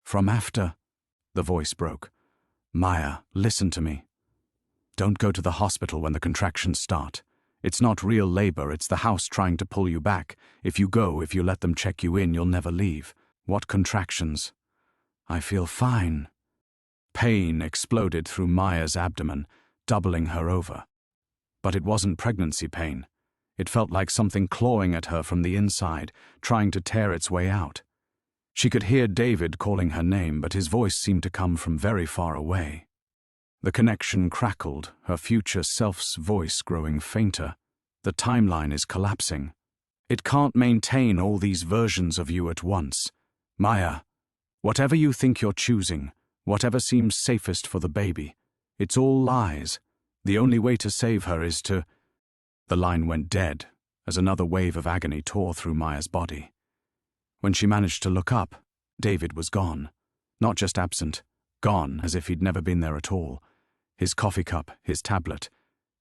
Speaker 1: From after? The voice broke. Maya, listen to me. Don't go to the hospital when the contractions start. It's not real labor, it's the house trying to pull you back. If you let them check you in, you'll never leave. What contractions? I feel fine. Pain exploded through Maya's abdomen, doubling her over. But it wasn't pregnancy pain. It felt like something clawing at her from the inside, trying to tear its way out. She could hear David calling her name, but his voice seemed to come from very far away. The connection crackled, her future self's voice growing fainter. The timeline is collapsing. It can't maintain all these versions of you at once. Maya, whatever you think you're choosing, whatever seems safest for the baby, it's all lies. The only way to save her is to... The line went dead as another wave of agony tore through Maya's body. When she managed to look up, David was gone. Not just absent, gone as if he'd never been there at all. His coffee cup, his tablet,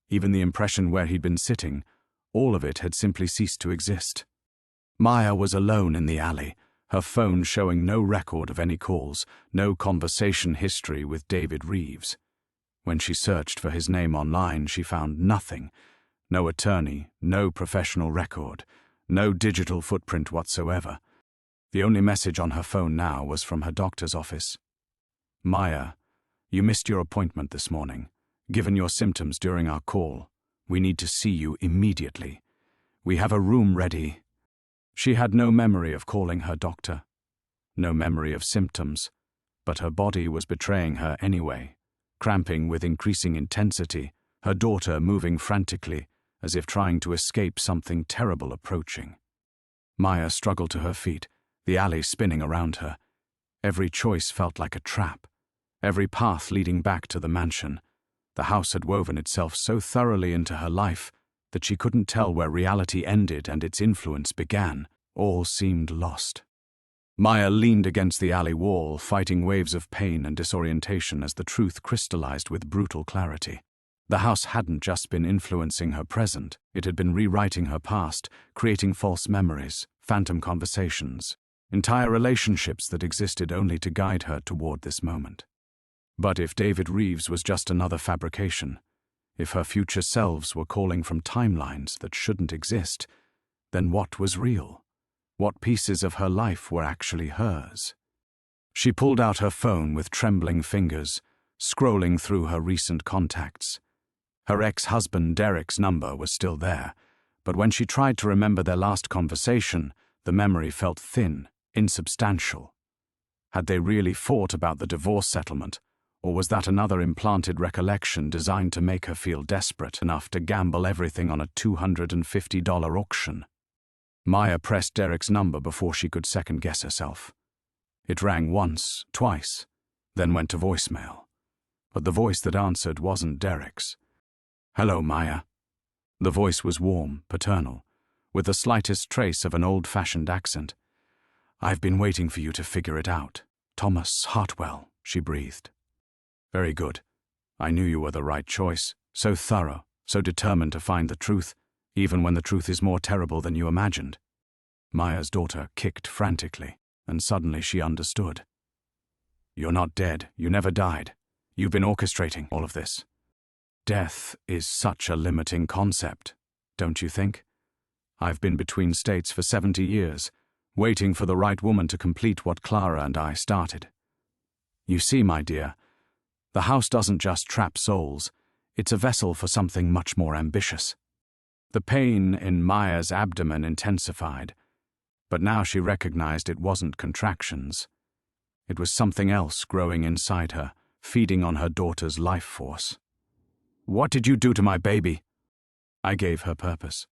Speaker 1: even the impression where he'd been sitting, all of it had simply ceased to exist. Maya was alone in the alley, her phone showing no record of any calls, no conversation history with David Reeves. When she searched for his name online, she found nothing. No attorney, no professional record, no digital footprint whatsoever. The only message on her phone now was from her doctor's office. Maya, you missed your appointment this morning. Given your symptoms during our call, we need to see you immediately. We have a room ready. She had no memory of calling her doctor, no memory of symptoms, but her body was betraying her anyway, cramping with increasing intensity, her daughter moving frantically, as if trying to escape something terrible approaching. Maya struggled to her feet, the alley spinning around her. Every choice felt like a trap, every path leading back to the mansion. The house had woven itself so thoroughly into her life that she couldn't tell where reality ended and its influence began. All seemed lost. Maya leaned against the alley wall, fighting waves of pain and disorientation as the truth crystallized with brutal clarity. The house hadn't just been influencing her present, it had been rewriting her past, creating false memories, phantom conversations, entire relationships that existed only to guide her toward this moment. But if David Reeves was just another fabrication, if her future selves were calling from timelines that shouldn't exist, then what was real? What pieces of her life were actually hers? She pulled out her phone with trembling fingers, scrolling through her recent contacts. Her ex-husband Derek's number was still there, but when she tried to remember their last conversation, the memory felt thin, insubstantial. Had they really fought about the divorce settlement, or was that another implanted recollection designed to make her feel desperate enough to gamble everything on a $250 auction? Maya pressed Derek's number before she could second-guess herself. It rang once, twice, then went to voicemail. But the voice that answered wasn't Derek's. "Hello, Maya." The voice was warm, paternal, with the slightest trace of an old-fashioned accent. "I've been waiting for you to figure it out. Thomas Hartwell," she breathed. "Very good. I knew you were the right choice, so thorough, so determined to find the truth, even when the truth is more terrible than you imagined." Maya's daughter kicked frantically, and suddenly she understood. "You're not dead. You never died. You've been orchestrating all of this. Death is such a limiting concept, don't you think? I've been between states for 70 years, waiting for the right woman to complete what Clara and I started. You see, my dear, the house doesn't just trap souls, it's a vessel for something much more ambitious." The pain in Maya's abdomen intensified, but now she recognized it wasn't contractions. It was something else growing inside her, feeding on her daughter's life force. "What did you do to my baby?" "I gave her purpose.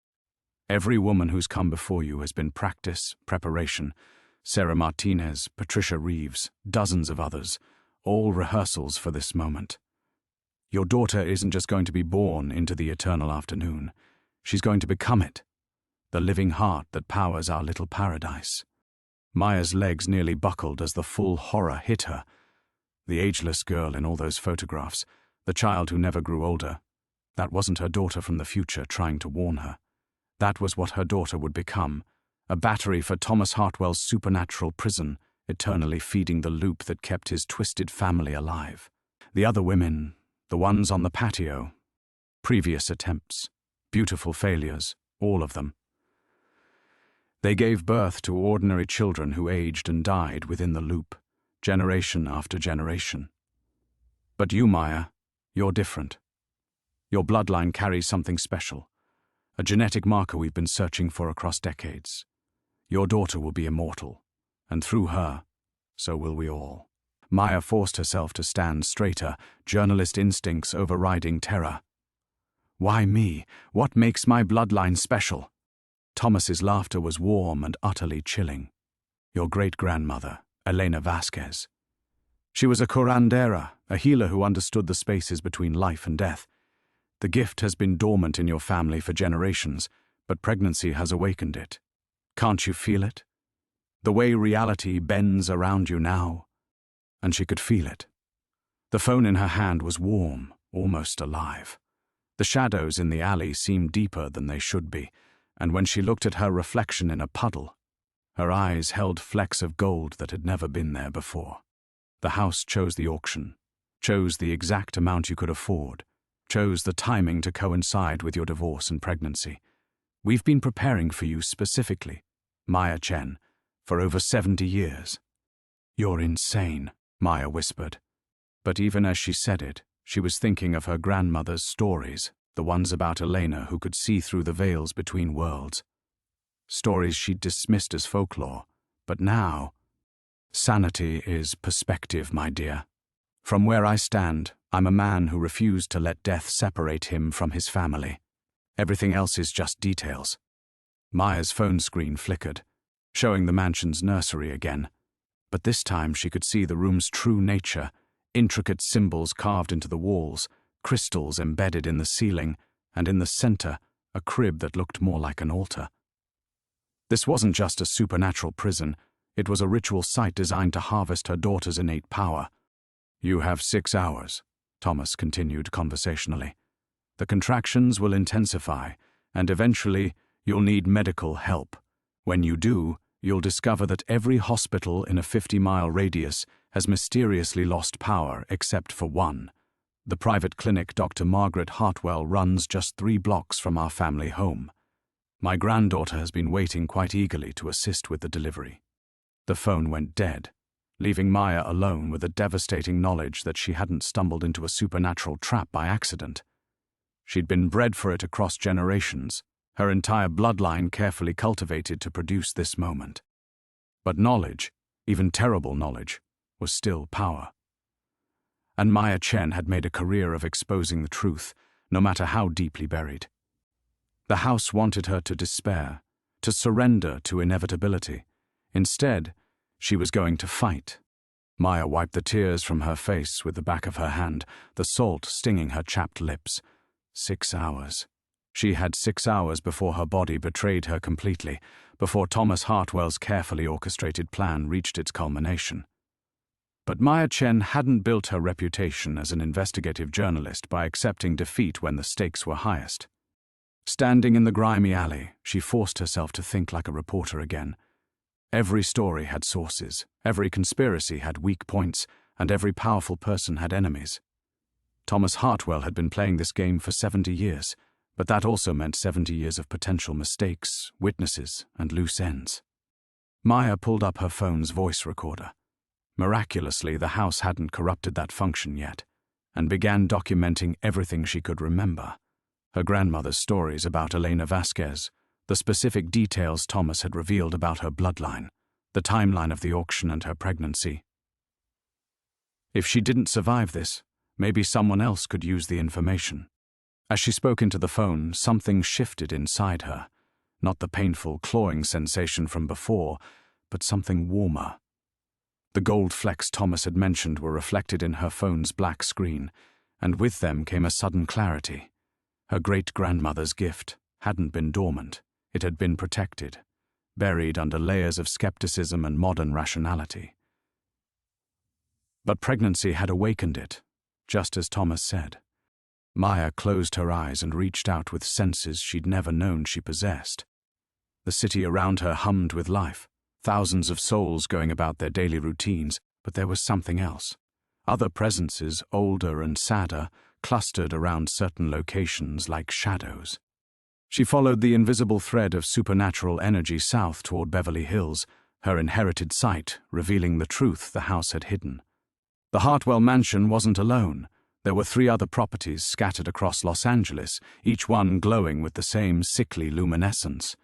Speaker 1: Every woman who's come before you has been practice, preparation. Sarah Martinez, Patricia Reeves, dozens of others, all rehearsals for this moment. Your daughter isn't just going to be born into the eternal afternoon. She's going to become it, the living heart that powers our little paradise." Maya's legs nearly buckled as the full horror hit her. The ageless girl in all those photographs, the child who never grew older, that wasn't her daughter from the future trying to warn her. That was what her daughter would become, a battery for Thomas Hartwell's supernatural prison, eternally feeding the loop that kept his twisted family alive. The other women, the ones on the patio, previous attempts, beautiful failures, all of them. They gave birth to ordinary children who aged and died within the loop, generation after generation. But you, Maya, you're different. Your bloodline carries something special, a genetic marker we've been searching for across decades. Your daughter will be immortal, and through her, so will we all. Maya forced herself to stand straighter, journalist instincts overriding terror. "Why me? What makes my bloodline special?" Thomas's laughter was warm and utterly chilling. "Your great-grandmother, Elena Vasquez. She was a curandera, a healer who understood the spaces between life and death. The gift has been dormant in your family for generations, but pregnancy has awakened it. Can't you feel it? The way reality bends around you now." And she could feel it. The phone in her hand was warm, almost alive. The shadows in the alley seemed deeper than they should be, and when she looked at her reflection in a puddle, her eyes held flecks of gold that had never been there before. The house chose the auction, chose the exact amount you could afford, chose the timing to coincide with your divorce and pregnancy. "We've been preparing for you specifically, Maya Chen, for over 70 years. "You're insane," Maya whispered. But even as she said it, she was thinking of her grandmother's stories, the ones about Elena who could see through the veils between worlds. Stories she'd dismissed as folklore, but now... "Sanity is perspective, my dear. From where I stand, I'm a man who refused to let death separate him from his family. Everything else is just details." Maya's phone screen flickered, showing the mansion's nursery again. But this time she could see the room's true nature, intricate symbols carved into the walls, crystals embedded in the ceiling, and in the center, a crib that looked more like an altar. This wasn't just a supernatural prison, it was a ritual site designed to harvest her daughter's innate power. "You have 6 hours," Thomas continued conversationally. "The contractions will intensify, and eventually you'll need medical help. When you do, you'll discover that every hospital in a 50-mile radius has mysteriously lost power except for one. The private clinic Dr. Margaret Hartwell runs just 3 blocks from our family home. My granddaughter has been waiting quite eagerly to assist with the delivery." The phone went dead, leaving Maya alone with the devastating knowledge that she hadn't stumbled into a supernatural trap by accident. She'd been bred for it across generations, her entire bloodline carefully cultivated to produce this moment. But knowledge, even terrible knowledge, was still power. And Maya Chen had made a career of exposing the truth, no matter how deeply buried. The house wanted her to despair, to surrender to inevitability. Instead, she was going to fight. Maya wiped the tears from her face with the back of her hand, the salt stinging her chapped lips. 6 hours. She had 6 hours before her body betrayed her completely, before Thomas Hartwell's carefully orchestrated plan reached its culmination. But Maya Chen hadn't built her reputation as an investigative journalist by accepting defeat when the stakes were highest. Standing in the grimy alley, she forced herself to think like a reporter again. Every story had sources, every conspiracy had weak points, and every powerful person had enemies. Thomas Hartwell had been playing this game for 70 years, but that also meant 70 years of potential mistakes, witnesses, and loose ends. Maya pulled up her phone's voice recorder. Miraculously, the house hadn't corrupted that function yet, and began documenting everything she could remember. Her grandmother's stories about Elena Vasquez, the specific details Thomas had revealed about her bloodline, the timeline of the auction and her pregnancy, If she didn't survive this, maybe someone else could use the information. As she spoke into the phone, something shifted inside her. Not the painful, clawing sensation from before, but something warmer. The gold flecks Thomas had mentioned were reflected in her phone's black screen, and with them came a sudden clarity. Her great-grandmother's gift hadn't been dormant. It had been protected, buried under layers of skepticism and modern rationality. But pregnancy had awakened it, just as Thomas said. Maya closed her eyes and reached out with senses she'd never known she possessed. The city around her hummed with life, thousands of souls going about their daily routines, but there was something else. Other presences, older and sadder, clustered around certain locations like shadows. She followed the invisible thread of supernatural energy south toward Beverly Hills, her inherited site revealing the truth the house had hidden. The Hartwell mansion wasn't alone. There were 3 other properties scattered across Los Angeles, each one glowing with the same sickly luminescence.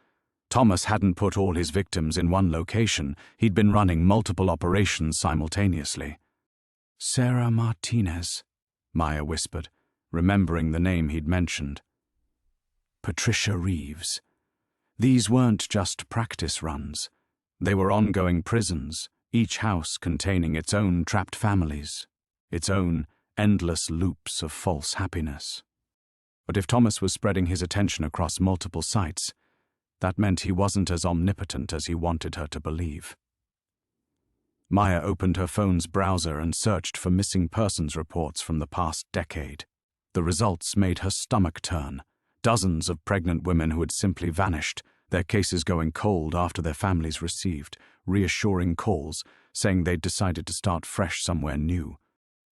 Speaker 1: Thomas hadn't put all his victims in one location. He'd been running multiple operations simultaneously. "Sarah Martinez," Maya whispered, remembering the name he'd mentioned. Patricia Reeves. These weren't just practice runs. They were ongoing prisons, each house containing its own trapped families, its own endless loops of false happiness. But if Thomas was spreading his attention across multiple sites, that meant he wasn't as omnipotent as he wanted her to believe. Maya opened her phone's browser and searched for missing persons reports from the past decade. The results made her stomach turn. Dozens of pregnant women who had simply vanished, their cases going cold after their families received reassuring calls saying they'd decided to start fresh somewhere new.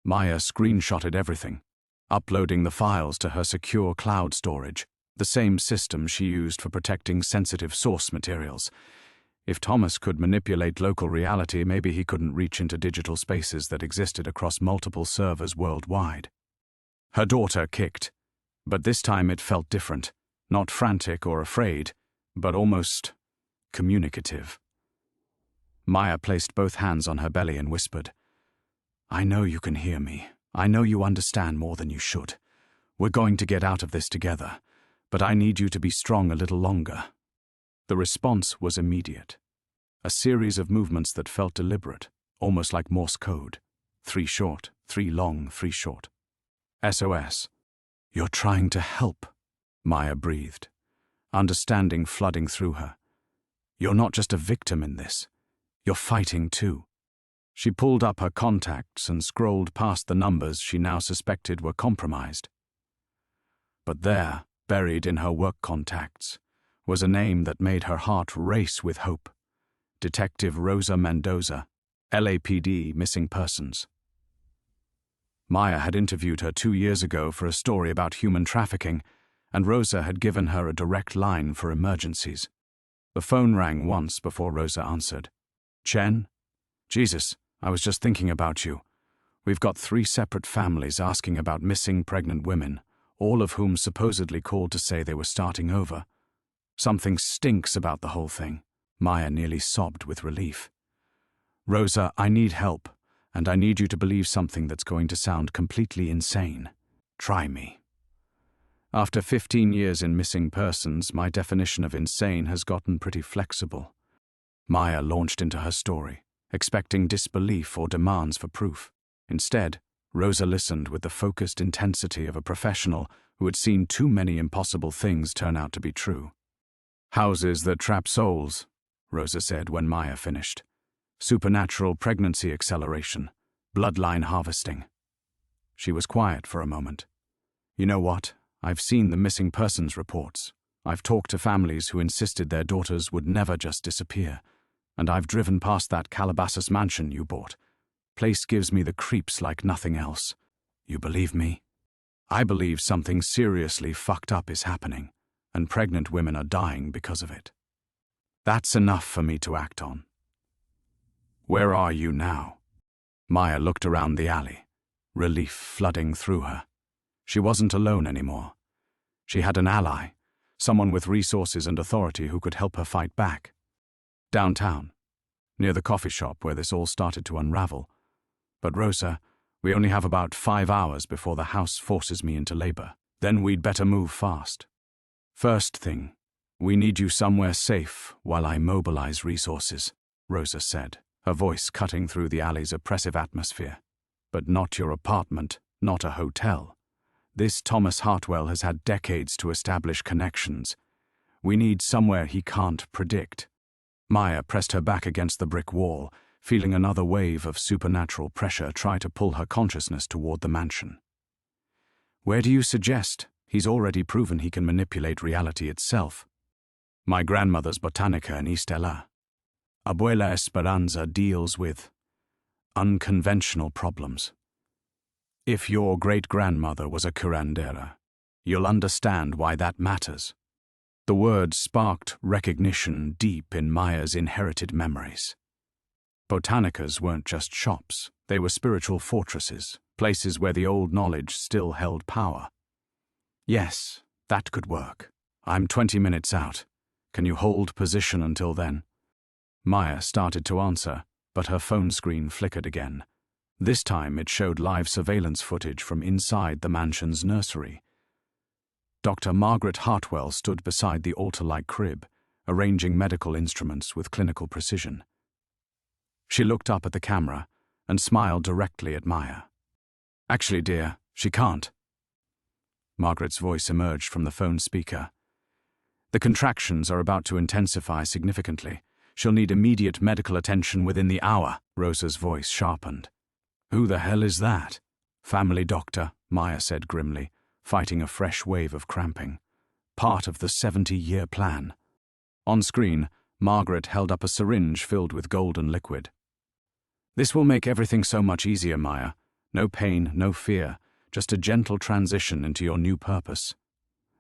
Speaker 1: Maya screenshotted everything, uploading the files to her secure cloud storage, the same system she used for protecting sensitive source materials. If Thomas could manipulate local reality, maybe he couldn't reach into digital spaces that existed across multiple servers worldwide. Her daughter kicked, but this time it felt different, not frantic or afraid, but almost communicative. Maya placed both hands on her belly and whispered, "I know you can hear me. I know you understand more than you should. We're going to get out of this together, but I need you to be strong a little longer." The response was immediate. A series of movements that felt deliberate, almost like Morse code. 3 short, 3 long, 3 short. SOS. "You're trying to help," Maya breathed, understanding flooding through her. "You're not just a victim in this. You're fighting too." She pulled up her contacts and scrolled past the numbers she now suspected were compromised. But there, buried in her work contacts, was a name that made her heart race with hope. Detective Rosa Mendoza, LAPD Missing Persons. Maya had interviewed her 2 years ago for a story about human trafficking, and Rosa had given her a direct line for emergencies. The phone rang once before Rosa answered. "Chen? Jesus, I was just thinking about you. We've got 3 separate families asking about missing pregnant women, all of whom supposedly called to say they were starting over. Something stinks about the whole thing." Maya nearly sobbed with relief. "Rosa, I need help, and I need you to believe something that's going to sound completely insane. Try me." After 15 years in missing persons, my definition of insane has gotten pretty flexible. Maya launched into her story, expecting disbelief or demands for proof. Instead, Rosa listened with the focused intensity of a professional who had seen too many impossible things turn out to be true. "Houses that trap souls," Rosa said when Maya finished. "Supernatural pregnancy acceleration, bloodline harvesting." She was quiet for a moment. "You know what? I've seen the missing persons reports. I've talked to families who insisted their daughters would never just disappear. And I've driven past that Calabasas mansion you bought. Place gives me the creeps like nothing else. You believe me? I believe something seriously fucked up is happening, and pregnant women are dying because of it. That's enough for me to act on." "Where are you now?" Maya looked around the alley, relief flooding through her. She wasn't alone anymore. She had an ally, someone with resources and authority who could help her fight back. Downtown, near the coffee shop where this all started to unravel. But Rosa, We only have about 5 hours before the house forces me into labor. Then we'd better move fast. First thing, we need you somewhere safe while I mobilize resources, Rosa said, her voice cutting through the alley's oppressive atmosphere. But not your apartment, not a hotel. This Thomas Hartwell has had decades to establish connections. We need somewhere he can't predict. Maya pressed her back against the brick wall, feeling another wave of supernatural pressure try to pull her consciousness toward the mansion. Where do you suggest? He's already proven he can manipulate reality itself. My grandmother's botanica in East Ella. Abuela Esperanza deals with unconventional problems. If your great-grandmother was a curandera, you'll understand why that matters. The word sparked recognition deep in Maya's inherited memories. Botanicas weren't just shops, they were spiritual fortresses, places where the old knowledge still held power. Yes, that could work. I'm 20 minutes out. Can you hold position until then? Maya started to answer, but her phone screen flickered again. This time it showed live surveillance footage from inside the mansion's nursery. Dr. Margaret Hartwell stood beside the altar-like crib, arranging medical instruments with clinical precision. She looked up at the camera and smiled directly at Maya. Actually, dear, she can't. Margaret's voice emerged from the phone speaker. The contractions are about to intensify significantly. She'll need immediate medical attention within the hour. Rosa's voice sharpened. Who the hell is that? Family doctor, Maya said grimly, fighting a fresh wave of cramping. Part of the 70-year plan. On screen, Margaret held up a syringe filled with golden liquid. This will make everything so much easier, Maya. No pain, no fear, just a gentle transition into your new purpose.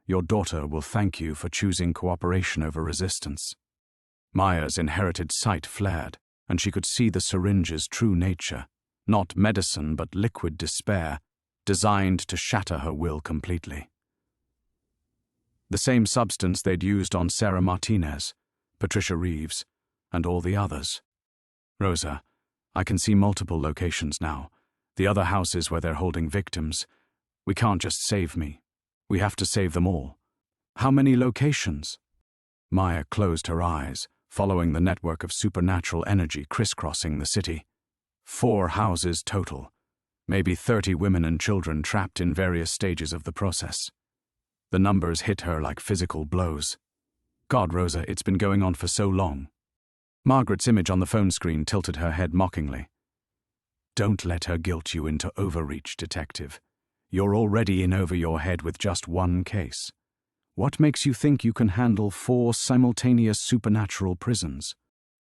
Speaker 1: Your daughter will thank you for choosing cooperation over resistance. Maya's inherited sight flared, and she could see the syringe's true nature. Not medicine, but liquid despair, designed to shatter her will completely. The same substance they'd used on Sarah Martinez, Patricia Reeves, and all the others. Rosa, I can see multiple locations now. The other houses where they're holding victims. We can't just save me. We have to save them all. How many locations? Maya closed her eyes, following the network of supernatural energy crisscrossing the city. 4 houses total. Maybe 30 women and children trapped in various stages of the process. The numbers hit her like physical blows. God, Rosa, it's been going on for so long. Margaret's image on the phone screen tilted her head mockingly. Don't let her guilt you into overreach, detective. You're already in over your head with just one case. What makes you think you can handle 4 simultaneous supernatural prisons?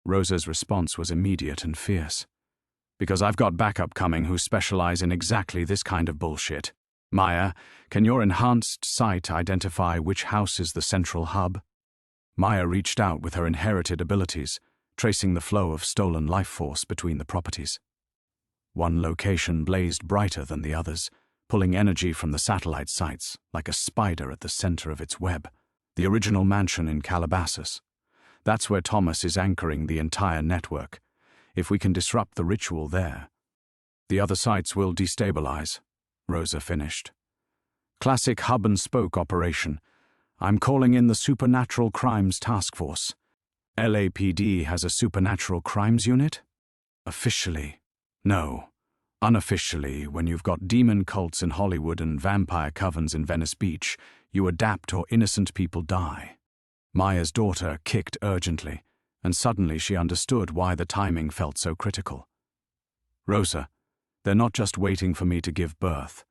Speaker 1: Rosa's response was immediate and fierce. Because I've got backup coming who specialize in exactly this kind of bullshit. Maya, can your enhanced sight identify which house is the central hub? Maya reached out with her inherited abilities, tracing the flow of stolen life force between the properties. One location blazed brighter than the others, pulling energy from the satellite sites like a spider at the center of its web. The original mansion in Calabasas. That's where Thomas is anchoring the entire network. If we can disrupt the ritual there, the other sites will destabilize, Rosa finished. Classic hub-and-spoke operation. I'm calling in the Supernatural Crimes Task Force. LAPD has a Supernatural Crimes Unit? Officially. No. Unofficially, when you've got demon cults in Hollywood and vampire covens in Venice Beach, you adapt or innocent people die. Maya's daughter kicked urgently, and suddenly she understood why the timing felt so critical. Rosa, they're not just waiting for me to give birth.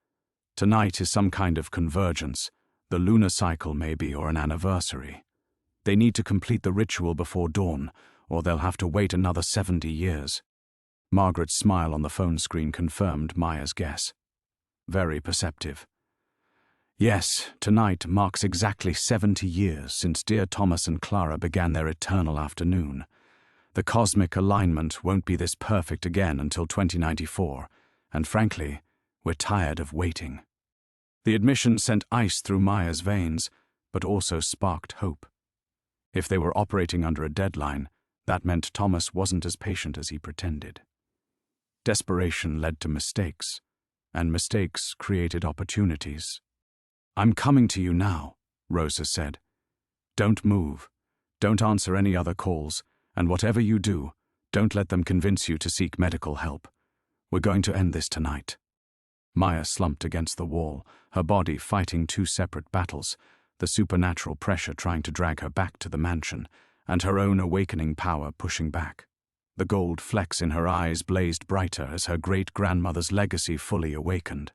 Speaker 1: Tonight is some kind of convergence, the lunar cycle maybe, or an anniversary. They need to complete the ritual before dawn, or they'll have to wait another 70 years. Margaret's smile on the phone screen confirmed Maya's guess. Very perceptive. Yes, tonight marks exactly 70 years since dear Thomas and Clara began their eternal afternoon. The cosmic alignment won't be this perfect again until 2094, and frankly, we're tired of waiting. The admission sent ice through Maya's veins, but also sparked hope. If they were operating under a deadline, that meant Thomas wasn't as patient as he pretended. Desperation led to mistakes, and mistakes created opportunities. "I'm coming to you now," Rosa said. "Don't move. Don't answer any other calls, and whatever you do, don't let them convince you to seek medical help. We're going to end this tonight." Maya slumped against the wall, her body fighting two separate battles, the supernatural pressure trying to drag her back to the mansion, and her own awakening power pushing back. The gold flecks in her eyes blazed brighter as her great-grandmother's legacy fully awakened.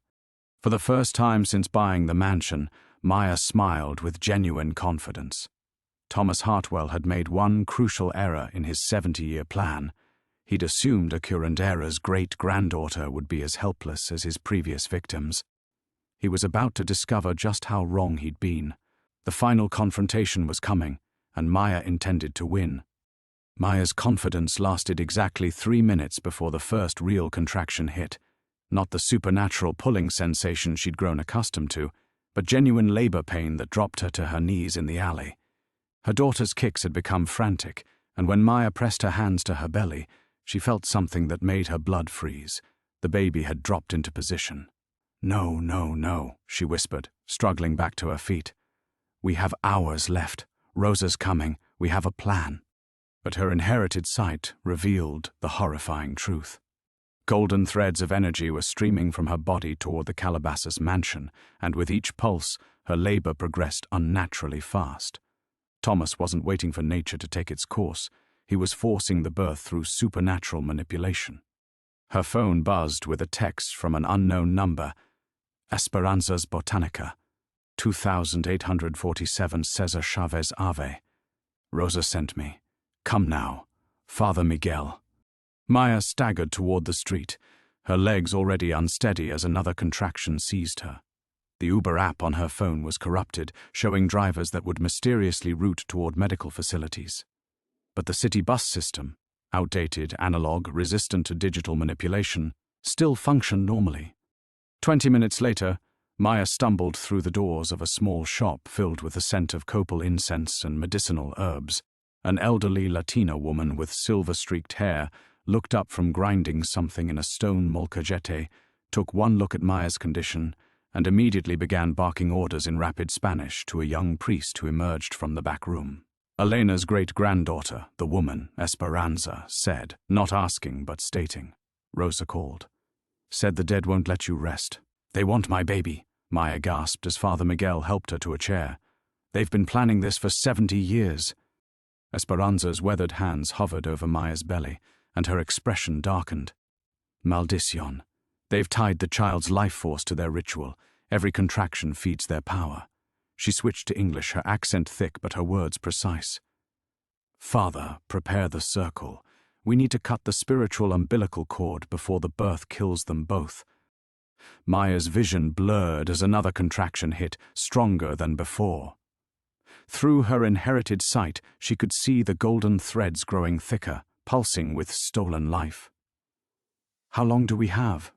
Speaker 1: For the first time since buying the mansion, Maya smiled with genuine confidence. Thomas Hartwell had made one crucial error in his 70-year plan. He'd assumed a curandero's great-granddaughter would be as helpless as his previous victims. He was about to discover just how wrong he'd been. The final confrontation was coming, and Maya intended to win. Maya's confidence lasted exactly 3 minutes before the first real contraction hit. Not the supernatural pulling sensation she'd grown accustomed to, but genuine labor pain that dropped her to her knees in the alley. Her daughter's kicks had become frantic, and when Maya pressed her hands to her belly, she felt something that made her blood freeze. The baby had dropped into position. "No, no, no," she whispered, struggling back to her feet. "We have hours left. Rosa's coming. We have a plan." But her inherited sight revealed the horrifying truth. Golden threads of energy were streaming from her body toward the Calabasas mansion, and with each pulse, her labor progressed unnaturally fast. Thomas wasn't waiting for nature to take its course. He was forcing the birth through supernatural manipulation. Her phone buzzed with a text from an unknown number. "Esperanza's Botanica, 2847 Cesar Chavez Ave. Rosa sent me. Come now. Father Miguel." Maya staggered toward the street, her legs already unsteady as another contraction seized her. The Uber app on her phone was corrupted, showing drivers that would mysteriously route toward medical facilities. But the city bus system, outdated, analog, resistant to digital manipulation, still functioned normally. 20 minutes later, Maya stumbled through the doors of a small shop filled with the scent of copal incense and medicinal herbs. An elderly Latina woman with silver-streaked hair looked up from grinding something in a stone molcajete, took one look at Maya's condition, and immediately began barking orders in rapid Spanish to a young priest who emerged from the back room. Elena's great-granddaughter, the woman, Esperanza, said, not asking but stating. Rosa called. "Said the dead won't let you rest. They want my baby," Maya gasped as Father Miguel helped her to a chair. "They've been planning this for 70 years. Esperanza's weathered hands hovered over Maya's belly, and her expression darkened. "Maldición. They've tied the child's life force to their ritual. Every contraction feeds their power." She switched to English, her accent thick but her words precise. "Father, prepare the circle. We need to cut the spiritual umbilical cord before the birth kills them both." Maya's vision blurred as another contraction hit, stronger than before. Through her inherited sight, she could see the golden threads growing thicker, pulsing with stolen life. "How long do we have?"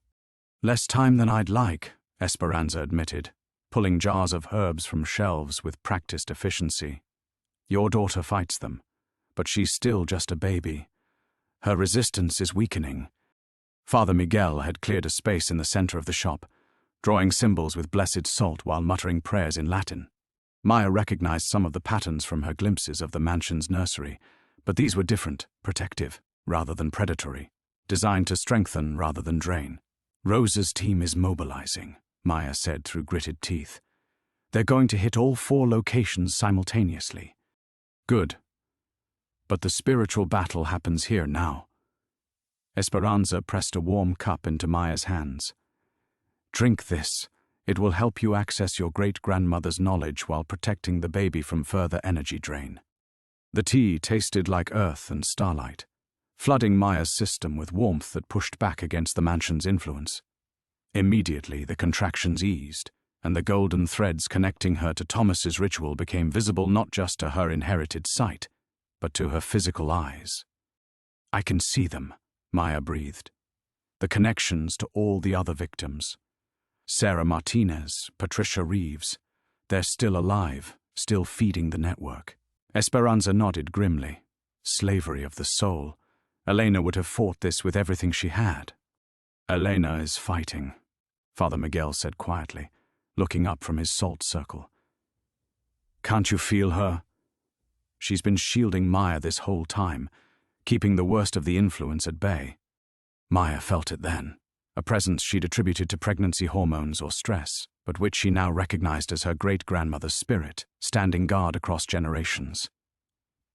Speaker 1: "Less time than I'd like," Esperanza admitted, pulling jars of herbs from shelves with practiced efficiency. "Your daughter fights them, but she's still just a baby. Her resistance is weakening." Father Miguel had cleared a space in the center of the shop, drawing symbols with blessed salt while muttering prayers in Latin. Maya recognized some of the patterns from her glimpses of the mansion's nursery, but these were different, protective, rather than predatory, designed to strengthen rather than drain. "Rosa's team is mobilizing," Maya said through gritted teeth. "They're going to hit all 4 locations simultaneously." "Good. But the spiritual battle happens here now." Esperanza pressed a warm cup into Maya's hands. "Drink this. It will help you access your great-grandmother's knowledge while protecting the baby from further energy drain." The tea tasted like earth and starlight, flooding Maya's system with warmth that pushed back against the mansion's influence. Immediately, the contractions eased, and the golden threads connecting her to Thomas's ritual became visible not just to her inherited sight, but to her physical eyes. "I can see them," Maya breathed. "The connections to all the other victims. Sarah Martinez, Patricia Reeves. They're still alive, still feeding the network." Esperanza nodded grimly. Slavery of the soul. Elena would have fought this with everything she had. "Elena is fighting. Father Miguel said quietly, looking up from his salt circle. Can't you feel her? She's been shielding Maya this whole time, keeping the worst of the influence at bay. Maya felt it then, a presence she'd attributed to pregnancy hormones or stress, but which she now recognized as her great-grandmother's spirit, standing guard across generations.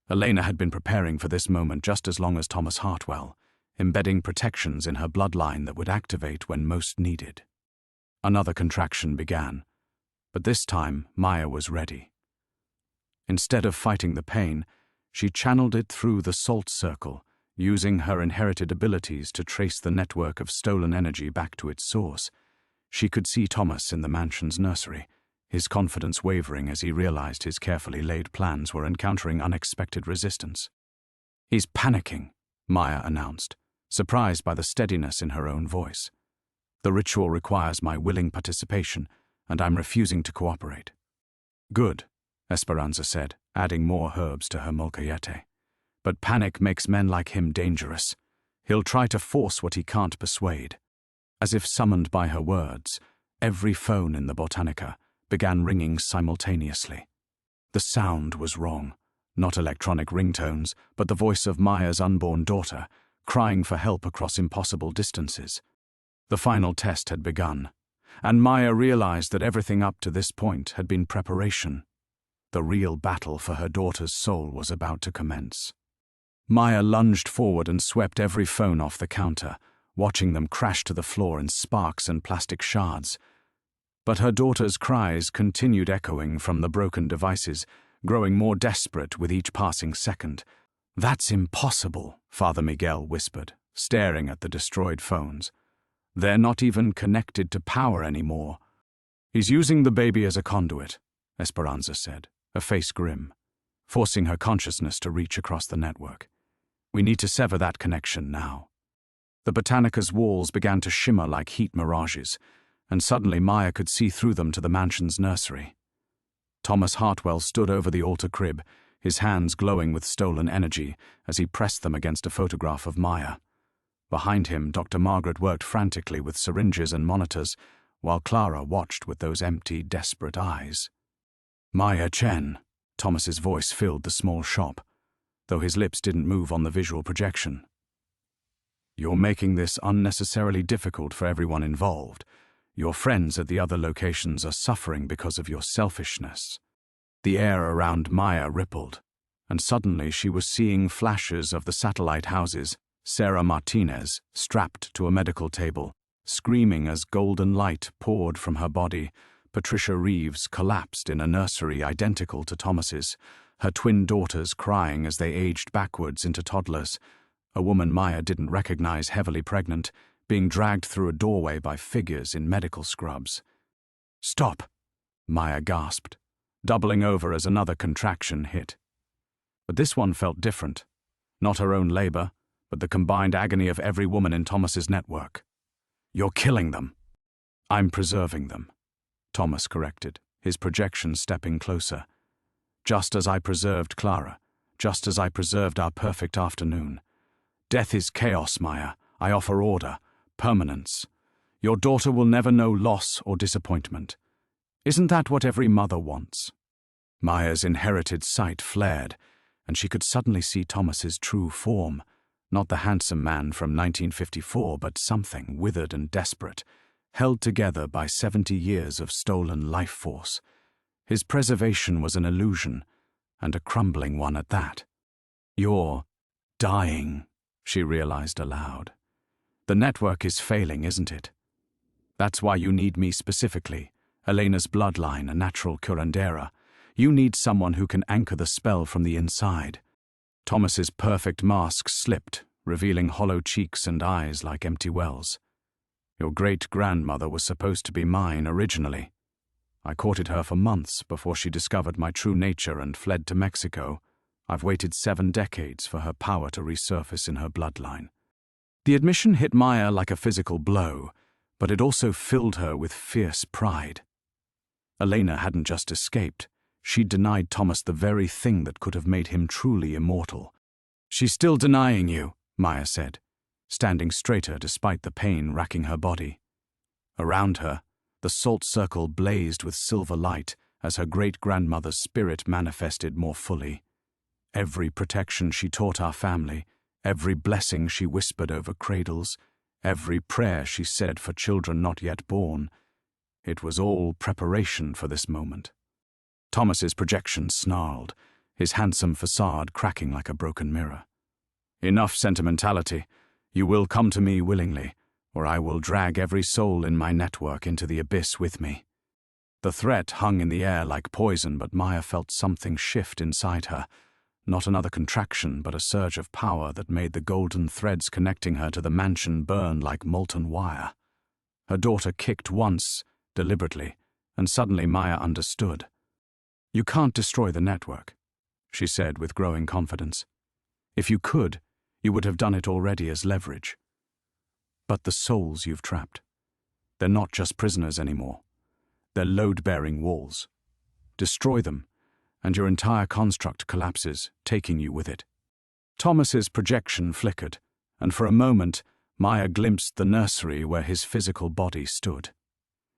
Speaker 1: Elena had been preparing for this moment just as long as Thomas Hartwell, embedding protections in her bloodline that would activate when most needed. Another contraction began, but this time Maya was ready. Instead of fighting the pain, she channeled it through the salt circle, using her inherited abilities to trace the network of stolen energy back to its source. She could see Thomas in the mansion's nursery, his confidence wavering as he realized his carefully laid plans were encountering unexpected resistance. He's panicking, Maya announced, surprised by the steadiness in her own voice. The ritual requires my willing participation, and I'm refusing to cooperate. Good, Esperanza said, adding more herbs to her molcajete. But panic makes men like him dangerous. He'll try to force what he can't persuade. As if summoned by her words, every phone in the Botanica began ringing simultaneously. The sound was wrong. Not electronic ringtones, but the voice of Maya's unborn daughter, crying for help across impossible distances. The final test had begun, and Maya realized that everything up to this point had been preparation. The real battle for her daughter's soul was about to commence. Maya lunged forward and swept every phone off the counter, watching them crash to the floor in sparks and plastic shards. But her daughter's cries continued echoing from the broken devices, growing more desperate with each passing second. That's impossible, Father Miguel whispered, staring at the destroyed phones. They're not even connected to power anymore. He's using the baby as a conduit, Esperanza said, her face grim, forcing her consciousness to reach across the network. We need to sever that connection now. The Botanica's walls began to shimmer like heat mirages, and suddenly Maya could see through them to the mansion's nursery. Thomas Hartwell stood over the altar crib, his hands glowing with stolen energy as he pressed them against a photograph of Maya. Behind him, Dr. Margaret worked frantically with syringes and monitors, while Clara watched with those empty, desperate eyes. Maya Chen, Thomas's voice filled the small shop, though his lips didn't move on the visual projection. You're making this unnecessarily difficult for everyone involved. Your friends at the other locations are suffering because of your selfishness. The air around Maya rippled, and suddenly she was seeing flashes of the satellite houses, Sarah Martinez, strapped to a medical table, screaming as golden light poured from her body. Patricia Reeves collapsed in a nursery identical to Thomas's, her twin daughters crying as they aged backwards into toddlers. A woman Maya didn't recognize, heavily pregnant, being dragged through a doorway by figures in medical scrubs. Stop, Maya gasped, doubling over as another contraction hit. But this one felt different. Not her own labor, but the combined agony of every woman in Thomas's network. You're killing them. I'm preserving them, Thomas corrected, his projection stepping closer. Just as I preserved Clara, just as I preserved our perfect afternoon. Death is chaos, Maya. I offer order, permanence. Your daughter will never know loss or disappointment. Isn't that what every mother wants? Maya's inherited sight flared, and she could suddenly see Thomas's true form, not the handsome man from 1954, but something withered and desperate, held together by 70 years of stolen life force. His preservation was an illusion, and a crumbling one at that. You're dying, she realized aloud. The network is failing, isn't it? That's why you need me specifically, Elena's bloodline, a natural curandera. You need someone who can anchor the spell from the inside. Thomas's perfect mask slipped, revealing hollow cheeks and eyes like empty wells. Your great-grandmother was supposed to be mine originally. I courted her for months before she discovered my true nature and fled to Mexico. I've waited 7 decades for her power to resurface in her bloodline. The admission hit Maya like a physical blow, but it also filled her with fierce pride. Elena hadn't just escaped. She'd denied Thomas the very thing that could have made him truly immortal. She's still denying you, Maya said, standing straighter despite the pain racking her body. Around her, the salt circle blazed with silver light as her great-grandmother's spirit manifested more fully. Every protection she taught our family, every blessing she whispered over cradles, every prayer she said for children not yet born, it was all preparation for this moment. Thomas's projection snarled, his handsome facade cracking like a broken mirror. Enough sentimentality. You will come to me willingly, or I will drag every soul in my network into the abyss with me. The threat hung in the air like poison, but Maya felt something shift inside her. Not another contraction, but a surge of power that made the golden threads connecting her to the mansion burn like molten wire. Her daughter kicked once, deliberately, and suddenly Maya understood. "You can't destroy the network," she said with growing confidence. "If you could, you would have done it already as leverage. But the souls you've trapped, they're not just prisoners anymore. They're load-bearing walls. Destroy them, and your entire construct collapses, taking you with it." Thomas's projection flickered, and for a moment, Maya glimpsed the nursery where his physical body stood.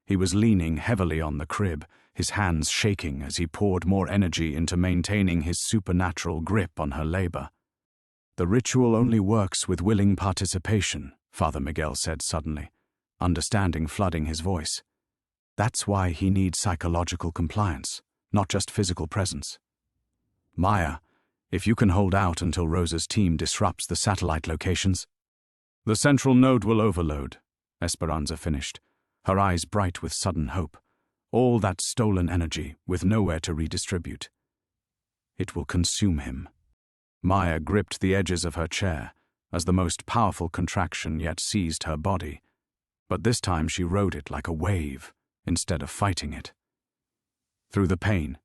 Speaker 1: He was leaning heavily on the crib, his hands shaking as he poured more energy into maintaining his supernatural grip on her labor. "The ritual only works with willing participation," Father Miguel said suddenly, understanding flooding his voice. "That's why he needs psychological compliance, not just physical presence. Maya, if you can hold out until Rosa's team disrupts the satellite locations—" "The central node will overload," Esperanza finished, her eyes bright with sudden hope. "All that stolen energy, with nowhere to redistribute. It will consume him." Maya gripped the edges of her chair as the most powerful contraction yet seized her body, but this time she rode it like a wave instead of fighting it. Through the pain,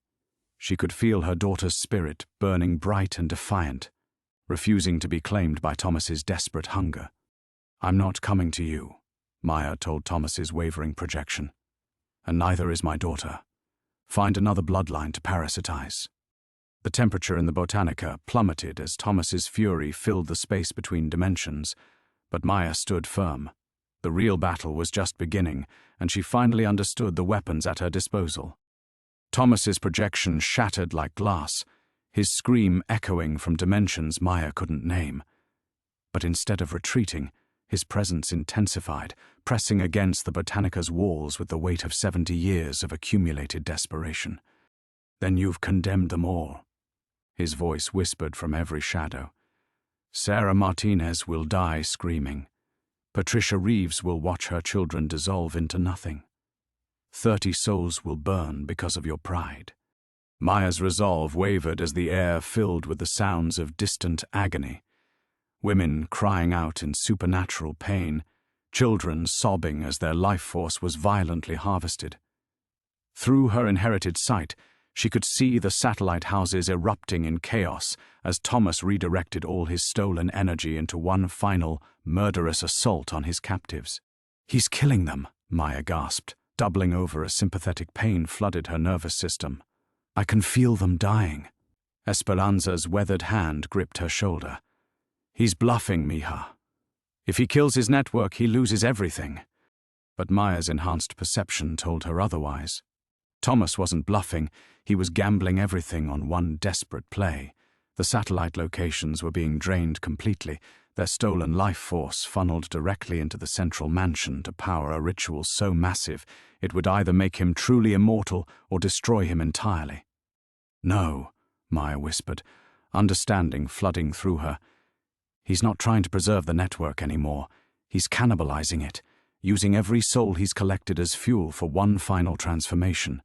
Speaker 1: she could feel her daughter's spirit burning bright and defiant, refusing to be claimed by Thomas's desperate hunger. "I'm not coming to you," Maya told Thomas's wavering projection. "And neither is my daughter. Find another bloodline to parasitize." The temperature in the Botanica plummeted as Thomas's fury filled the space between dimensions, but Maya stood firm. The real battle was just beginning, and she finally understood the weapons at her disposal. Thomas's projection shattered like glass, his scream echoing from dimensions Maya couldn't name. But instead of retreating, his presence intensified, pressing against the Botanica's walls with the weight of 70 years of accumulated desperation. "Then you've condemned them all," his voice whispered from every shadow. "Sarah Martinez will die screaming. Patricia Reeves will watch her children dissolve into nothing. 30 souls will burn because of your pride." Maya's resolve wavered as the air filled with the sounds of distant agony. Women crying out in supernatural pain, children sobbing as their life force was violently harvested. Through her inherited sight, she could see the satellite houses erupting in chaos as Thomas redirected all his stolen energy into one final, murderous assault on his captives. "He's killing them," Maya gasped, doubling over as sympathetic pain flooded her nervous system. "I can feel them dying." Esperanza's weathered hand gripped her shoulder. "He's bluffing, mija. If he kills his network, he loses everything." But Maya's enhanced perception told her otherwise. Thomas wasn't bluffing, he was gambling everything on one desperate play. The satellite locations were being drained completely, their stolen life force funneled directly into the central mansion to power a ritual so massive it would either make him truly immortal or destroy him entirely. "No," Maya whispered, understanding flooding through her. "He's not trying to preserve the network anymore. He's cannibalizing it, using every soul he's collected as fuel for one final transformation."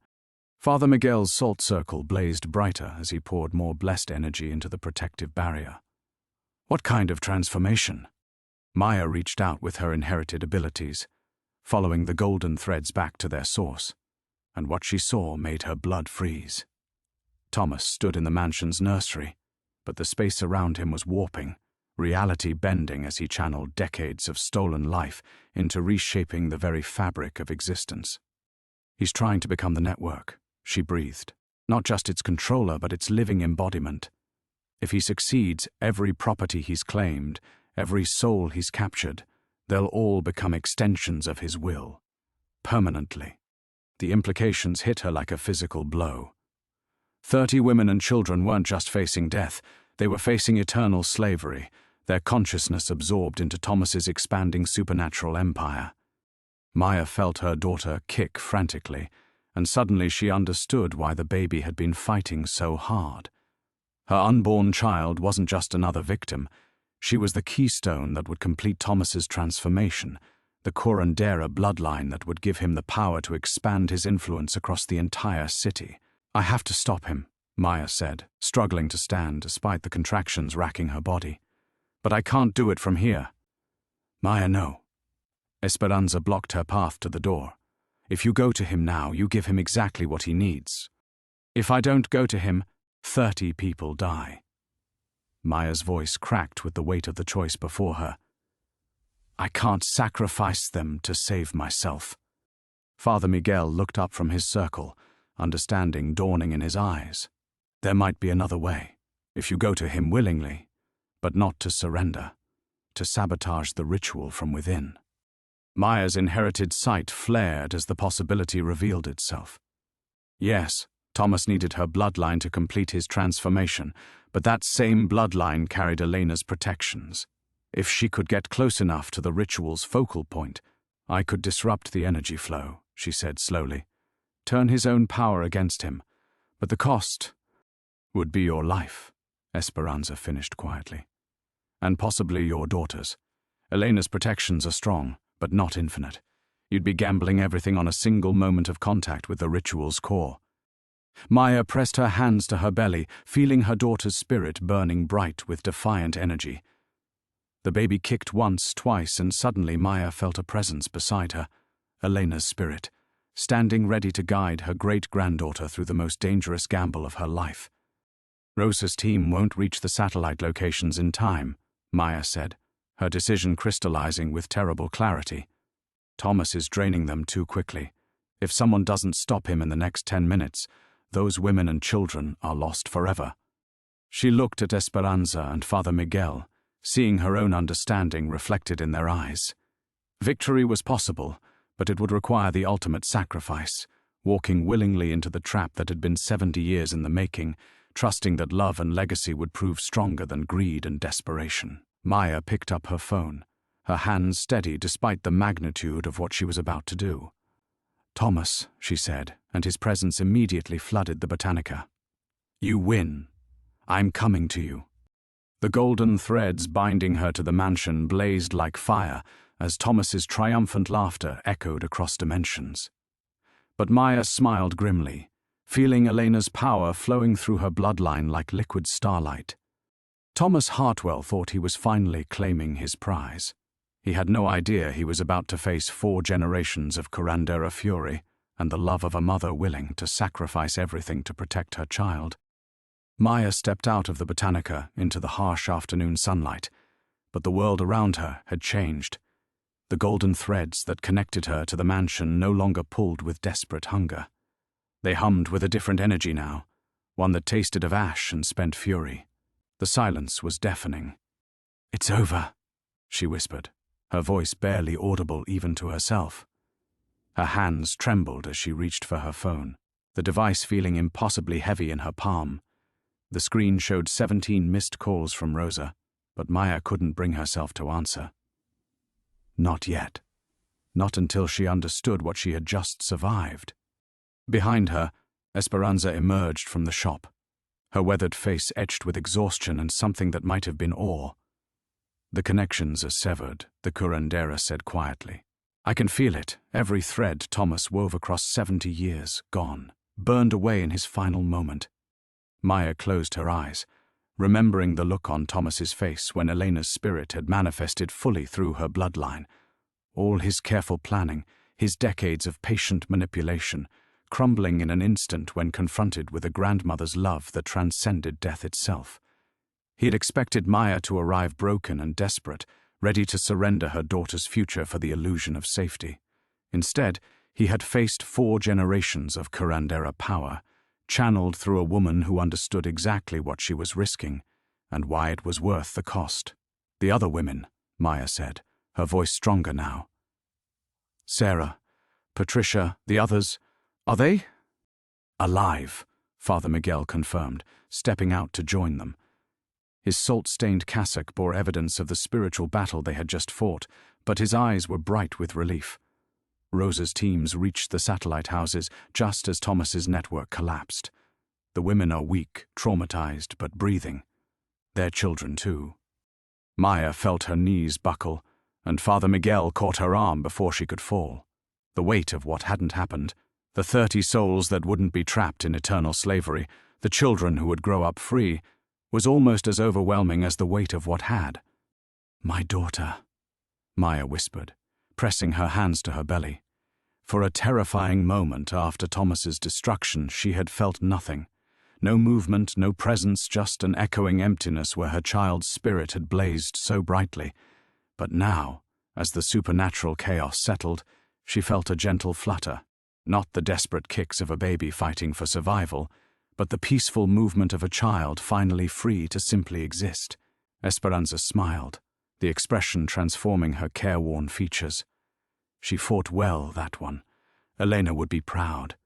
Speaker 1: Father Miguel's salt circle blazed brighter as he poured more blessed energy into the protective barrier. "What kind of transformation?" Maya reached out with her inherited abilities, following the golden threads back to their source, and what she saw made her blood freeze. Thomas stood in the mansion's nursery, but the space around him was warping, reality bending as he channeled decades of stolen life into reshaping the very fabric of existence. "He's trying to become the network," she breathed. "Not just its controller, but its living embodiment. If he succeeds, every property he's claimed, every soul he's captured, they'll all become extensions of his will. permanently. The implications hit her like a physical blow. 30 women and children weren't just facing death, they were facing eternal slavery, their consciousness absorbed into Thomas's expanding supernatural empire. Maya felt her daughter kick frantically, and suddenly she understood why the baby had been fighting so hard. Her unborn child wasn't just another victim, she was the keystone that would complete Thomas's transformation, the curandera bloodline that would give him the power to expand his influence across the entire city. "I have to stop him," Maya said, struggling to stand despite the contractions racking her body. "But I can't do it from here." "Maya, no." Esperanza blocked her path to the door. "If you go to him now, you give him exactly what he needs. If I don't go to him, 30 people die." Maya's voice cracked with the weight of the choice before her. "I can't sacrifice them to save myself." Father Miguel looked up from his circle, understanding dawning in his eyes. "There might be another way, if you go to him willingly, but not to surrender, to sabotage the ritual from within." Maya's inherited sight flared as the possibility revealed itself. Yes, Thomas needed her bloodline to complete his transformation, but that same bloodline carried Elena's protections. If she could get close enough to the ritual's focal point, "I could disrupt the energy flow," she said slowly. "Turn his own power against him. But the cost would be your life," Esperanza finished quietly. "And possibly your daughter's. Elena's protections are strong, but not infinite. You'd be gambling everything on a single moment of contact with the ritual's core." Maya pressed her hands to her belly, feeling her daughter's spirit burning bright with defiant energy. The baby kicked once, twice, and suddenly Maya felt a presence beside her, Elena's spirit, standing ready to guide her great-granddaughter through the most dangerous gamble of her life. "Rosa's team won't reach the satellite locations in time," Maya said, her decision crystallizing with terrible clarity. "Thomas is draining them too quickly. If someone doesn't stop him in the next 10 minutes, those women and children are lost forever." She looked at Esperanza and Father Miguel, seeing her own understanding reflected in their eyes. Victory was possible, but it would require the ultimate sacrifice, walking willingly into the trap that had been 70 years in the making, trusting that love and legacy would prove stronger than greed and desperation. Maya picked up her phone, her hands steady despite the magnitude of what she was about to do. "Thomas," she said, and his presence immediately flooded the Botanica. "You win. I'm coming to you." The golden threads binding her to the mansion blazed like fire as Thomas's triumphant laughter echoed across dimensions. But Maya smiled grimly, feeling Elena's power flowing through her bloodline like liquid starlight. Thomas Hartwell thought he was finally claiming his prize. He had no idea he was about to face 4 generations of curandera fury and the love of a mother willing to sacrifice everything to protect her child. Maya stepped out of the Botanica into the harsh afternoon sunlight, but the world around her had changed. The golden threads that connected her to the mansion no longer pulled with desperate hunger. They hummed with a different energy now, one that tasted of ash and spent fury. The silence was deafening. "It's over," she whispered, her voice barely audible even to herself. Her hands trembled as she reached for her phone, the device feeling impossibly heavy in her palm. The screen showed 17 missed calls from Rosa, but Maya couldn't bring herself to answer. Not yet. Not until she understood what she had just survived. Behind her, Esperanza emerged from the shop, her weathered face etched with exhaustion and something that might have been awe. "The connections are severed," the curandera said quietly. "I can feel it, every thread Thomas wove across 70 years, gone, burned away in his final moment." Maya closed her eyes, remembering the look on Thomas's face when Elena's spirit had manifested fully through her bloodline. All his careful planning, his decades of patient manipulation, crumbling in an instant when confronted with a grandmother's love that transcended death itself. He had expected Maya to arrive broken and desperate, ready to surrender her daughter's future for the illusion of safety. Instead, he had faced 4 generations of curandera power, channeled through a woman who understood exactly what she was risking and why it was worth the cost. "The other women," Maya said, her voice stronger now. "Sarah, Patricia, the others, are they? Alive, Father Miguel confirmed, stepping out to join them. His salt-stained cassock bore evidence of the spiritual battle they had just fought, but his eyes were bright with relief. Rosa's teams reached the satellite houses just as Thomas's network collapsed. The women are weak, traumatized, but breathing. Their children, too. Maya felt her knees buckle, and Father Miguel caught her arm before she could fall. The weight of what hadn't happened, the 30 souls that wouldn't be trapped in eternal slavery, the children who would grow up free, was almost as overwhelming as the weight of what had. "My daughter," Maya whispered, pressing her hands to her belly. For a terrifying moment after Thomas's destruction, she had felt nothing. No movement, no presence, just an echoing emptiness where her child's spirit had blazed so brightly. But now, as the supernatural chaos settled, she felt a gentle flutter, not the desperate kicks of a baby fighting for survival, but the peaceful movement of a child finally free to simply exist. Esperanza smiled, the expression transforming her careworn features. She fought well, that one. Elena would be proud.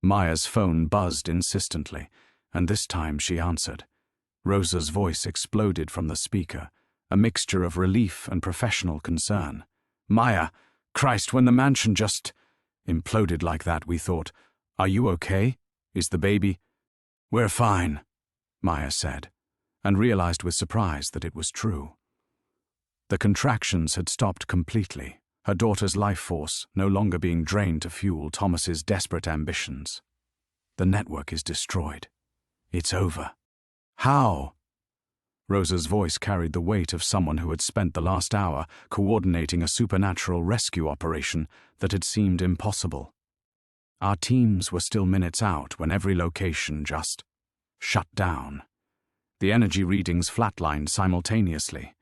Speaker 1: Maya's phone buzzed insistently, and this time she answered. Rosa's voice exploded from the speaker, a mixture of relief and professional concern. "Maya, Christ, when the mansion just imploded like that, we thought, are you okay? Is the baby—" "We're fine," Maya said, and realized with surprise that it was true. The contractions had stopped completely, her daughter's life force no longer being drained to fuel Thomas's desperate ambitions. "The network is destroyed. It's over." "How?" Rosa's voice carried the weight of someone who had spent the last hour coordinating a supernatural rescue operation that had seemed impossible. "Our teams were still minutes out when every location just shut down. The energy readings flatlined simultaneously."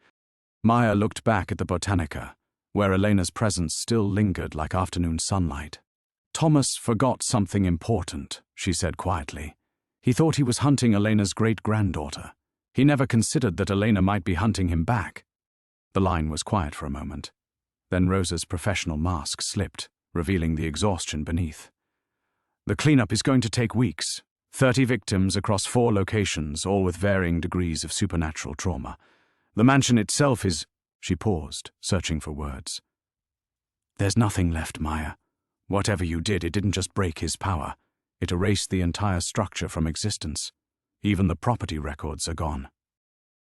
Speaker 1: Maya looked back at the Botanica, where Elena's presence still lingered like afternoon sunlight. "Thomas forgot something important," she said quietly. "He thought he was hunting Elena's great-granddaughter. He never considered that Elena might be hunting him back." The line was quiet for a moment. Then Rosa's professional mask slipped, revealing the exhaustion beneath. "The cleanup is going to take weeks. 30 victims across 4 locations, all with varying degrees of supernatural trauma. The mansion itself is—" She paused, searching for words. "There's nothing left, Maya. Whatever you did, it didn't just break his power. It erased the entire structure from existence. Even the property records are gone."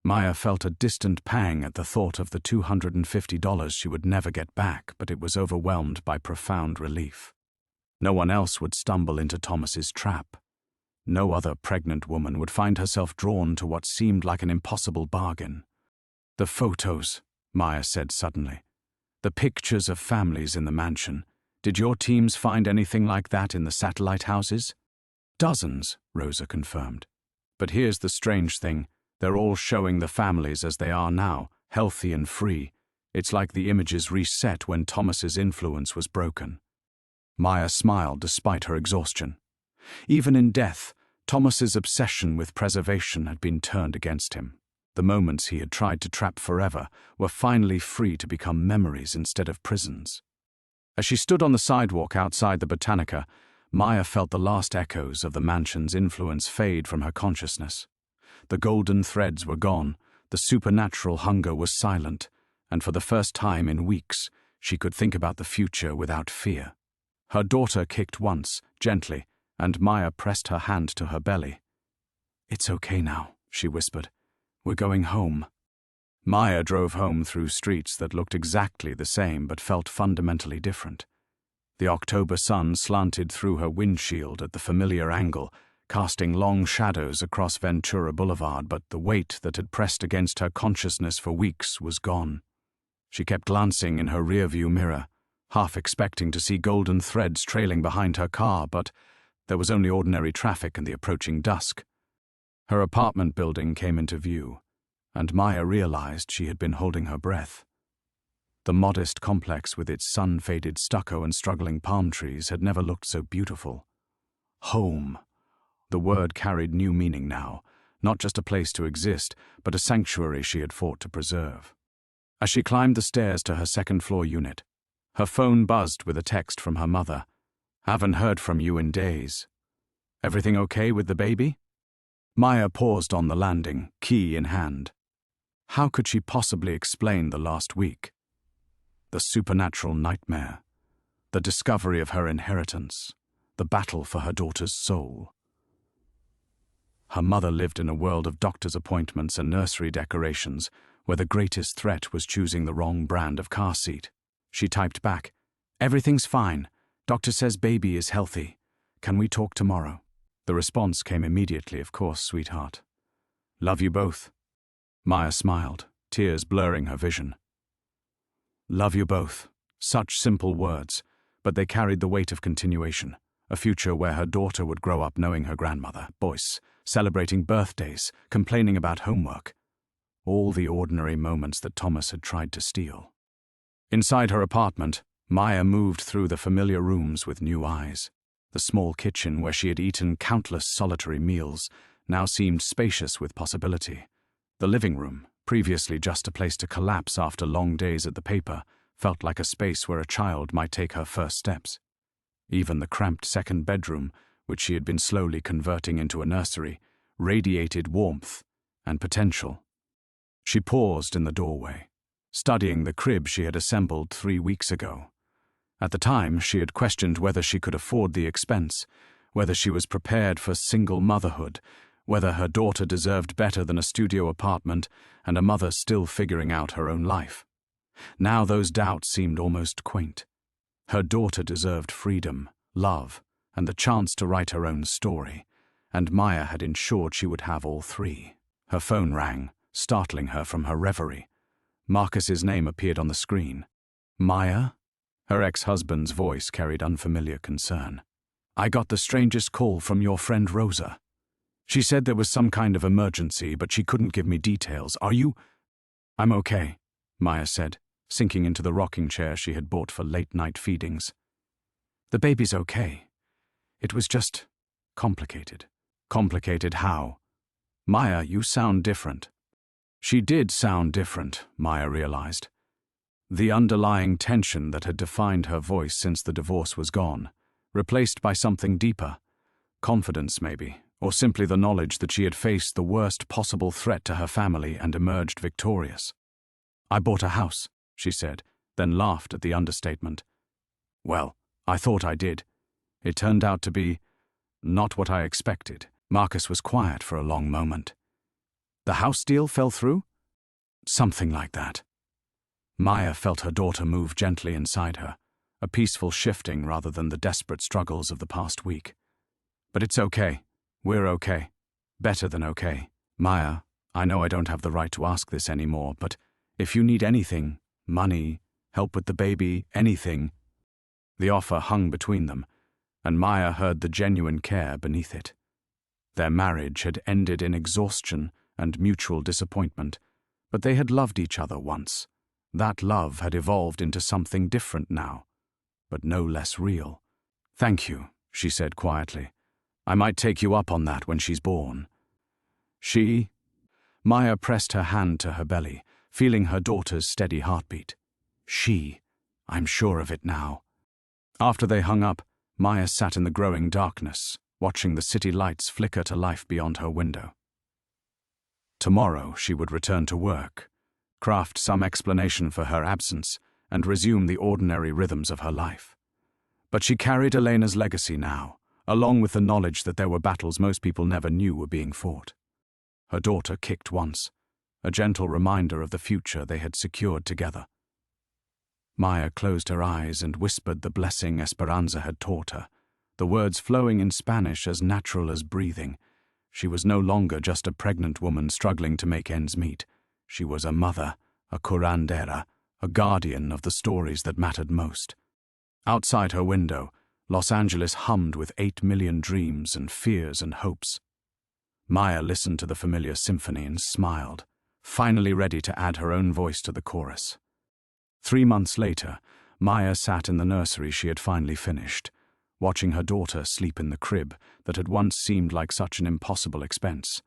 Speaker 1: Maya felt a distant pang at the thought of the $250 she would never get back, but it was overwhelmed by profound relief. No one else would stumble into Thomas's trap. No other pregnant woman would find herself drawn to what seemed like an impossible bargain. "The photos," Maya said suddenly. "The pictures of families in the mansion. Did your teams find anything like that in the satellite houses?" "Dozens," Rosa confirmed. "But here's the strange thing. They're all showing the families as they are now, healthy and free. It's like the images reset when Thomas's influence was broken." Maya smiled despite her exhaustion. Even in death, Thomas's obsession with preservation had been turned against him. The moments he had tried to trap forever were finally free to become memories instead of prisons. As she stood on the sidewalk outside the Botanica, Maya felt the last echoes of the mansion's influence fade from her consciousness. The golden threads were gone, the supernatural hunger was silent, and for the first time in weeks, she could think about the future without fear. Her daughter kicked once, gently, and Maya pressed her hand to her belly. "It's okay now," she whispered. "We're going home." Maya drove home through streets that looked exactly the same but felt fundamentally different. The October sun slanted through her windshield at the familiar angle, casting long shadows across Ventura Boulevard, but the weight that had pressed against her consciousness for weeks was gone. She kept glancing in her rearview mirror, half expecting to see golden threads trailing behind her car, but there was only ordinary traffic and the approaching dusk. Her apartment building came into view, and Maya realized she had been holding her breath. The modest complex with its sun-faded stucco and struggling palm trees had never looked so beautiful. Home. The word carried new meaning now, not just a place to exist, but a sanctuary she had fought to preserve. As she climbed the stairs to her second-floor unit, Her phone buzzed with a text from her mother. "Haven't heard from you in days. Everything okay with the baby?" Maya paused on the landing, key in hand. How could she possibly explain the last week? The supernatural nightmare, the discovery of her inheritance, the battle for her daughter's soul. Her mother lived in a world of doctor's appointments and nursery decorations, where the greatest threat was choosing the wrong brand of car seat. She typed back, "Everything's fine. Doctor says baby is healthy. Can we talk tomorrow?" The response came immediately, "Of course, sweetheart. Love you both." Maya smiled, tears blurring her vision. Love you both. Such simple words, but they carried the weight of continuation, a future where her daughter would grow up knowing her grandmother, Boyce, celebrating birthdays, complaining about homework. All the ordinary moments that Thomas had tried to steal. Inside her apartment, Maya moved through the familiar rooms with new eyes. The small kitchen where she had eaten countless solitary meals now seemed spacious with possibility. The living room, previously just a place to collapse after long days at the paper, felt like a space where a child might take her first steps. Even the cramped second bedroom, which she had been slowly converting into a nursery, radiated warmth and potential. She paused in the doorway, studying the crib she had assembled 3 weeks ago. At the time, she had questioned whether she could afford the expense, whether she was prepared for single motherhood, whether her daughter deserved better than a studio apartment and a mother still figuring out her own life. Now those doubts seemed almost quaint. Her daughter deserved freedom, love, and the chance to write her own story, and Maya had ensured she would have all three. Her phone rang, startling her from her reverie. Marcus's name appeared on the screen. "Maya?" Her ex-husband's voice carried unfamiliar concern. "I got the strangest call from your friend Rosa. She said there was some kind of emergency, but she couldn't give me details. Are you—" "I'm okay," Maya said, sinking into the rocking chair she had bought for late-night feedings. "The baby's okay. It was just complicated." "Complicated how?" "Maya, you sound different." She did sound different, Maya realized. The underlying tension that had defined her voice since the divorce was gone, replaced by something deeper. Confidence, maybe, or simply the knowledge that she had faced the worst possible threat to her family and emerged victorious. "I bought a house," she said, then laughed at the understatement. "Well, I thought I did. It turned out to be not what I expected." Marcus was quiet for a long moment. "The house deal fell through?" "Something like that." Maya felt her daughter move gently inside her, a peaceful shifting rather than the desperate struggles of the past week. "But it's okay. We're okay. Better than okay. Maya, I know I don't have the right to ask this anymore, but if you need anything, money, help with the baby, anything—" The offer hung between them, and Maya heard the genuine care beneath it. Their marriage had ended in exhaustion and mutual disappointment, but they had loved each other once. That love had evolved into something different now, but no less real. "Thank you," she said quietly. "I might take you up on that when she's born." "She?" Maya pressed her hand to her belly, feeling her daughter's steady heartbeat. "She. I'm sure of it now." After they hung up, Maya sat in the growing darkness, watching the city lights flicker to life beyond her window. Tomorrow she would return to work, craft some explanation for her absence, and resume the ordinary rhythms of her life. But she carried Elena's legacy now, along with the knowledge that there were battles most people never knew were being fought. Her daughter kicked once, a gentle reminder of the future they had secured together. Maya closed her eyes and whispered the blessing Esperanza had taught her, the words flowing in Spanish as natural as breathing. She was no longer just a pregnant woman struggling to make ends meet. She was a mother, a curandera, a guardian of the stories that mattered most. Outside her window, Los Angeles hummed with 8 million dreams and fears and hopes. Maya listened to the familiar symphony and smiled, finally ready to add her own voice to the chorus. 3 months later, Maya sat in the nursery she had finally finished, watching her daughter sleep in the crib that had once seemed like such an impossible expense.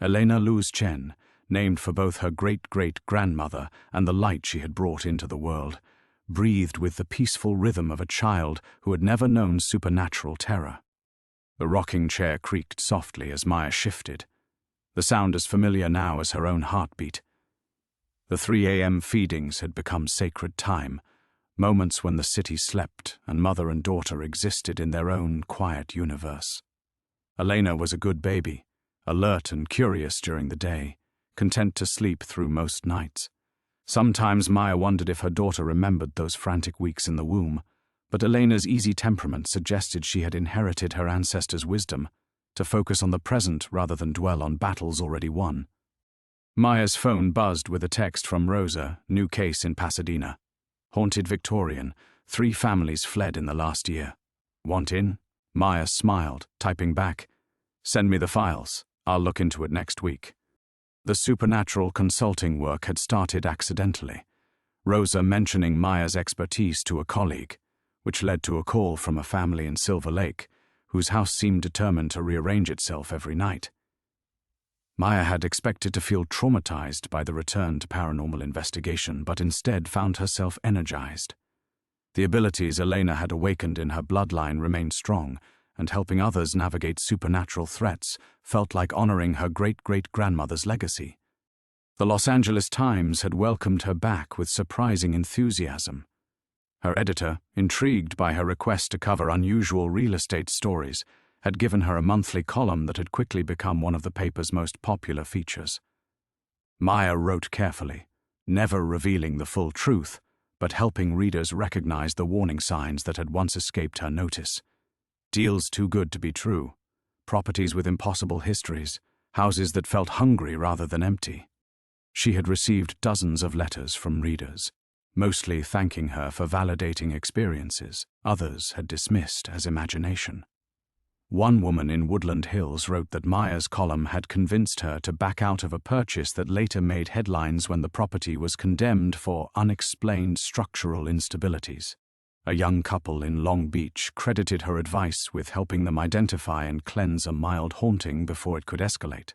Speaker 1: Elena Luz Chen, named for both her great-great-grandmother and the light she had brought into the world, breathed with the peaceful rhythm of a child who had never known supernatural terror. The rocking chair creaked softly as Maya shifted, the sound as familiar now as her own heartbeat. The 3 a.m. feedings had become sacred time, moments when the city slept and mother and daughter existed in their own quiet universe. Elena was a good baby, alert and curious during the day, content to sleep through most nights. Sometimes Maya wondered if her daughter remembered those frantic weeks in the womb, but Elena's easy temperament suggested she had inherited her ancestors' wisdom, to focus on the present rather than dwell on battles already won. Maya's phone buzzed with a text from Rosa, new case in Pasadena. Haunted Victorian, 3 families fled in the last year. Want in? Maya smiled, typing back, "Send me the files. I'll look into it next week." The supernatural consulting work had started accidentally, Rosa mentioning Maya's expertise to a colleague, which led to a call from a family in Silver Lake, whose house seemed determined to rearrange itself every night. Maya had expected to feel traumatized by the return to paranormal investigation, but instead found herself energized. The abilities Elena had awakened in her bloodline remained strong, and helping others navigate supernatural threats felt like honoring her great-great-grandmother's legacy. The Los Angeles Times had welcomed her back with surprising enthusiasm. Her editor, intrigued by her request to cover unusual real estate stories, had given her a monthly column that had quickly become one of the paper's most popular features. Maya wrote carefully, never revealing the full truth, but helping readers recognize the warning signs that had once escaped her notice. Deals too good to be true, properties with impossible histories, houses that felt hungry rather than empty. She had received dozens of letters from readers, mostly thanking her for validating experiences others had dismissed as imagination. One woman in Woodland Hills wrote that Maya's column had convinced her to back out of a purchase that later made headlines when the property was condemned for unexplained structural instabilities. A young couple in Long Beach credited her advice with helping them identify and cleanse a mild haunting before it could escalate.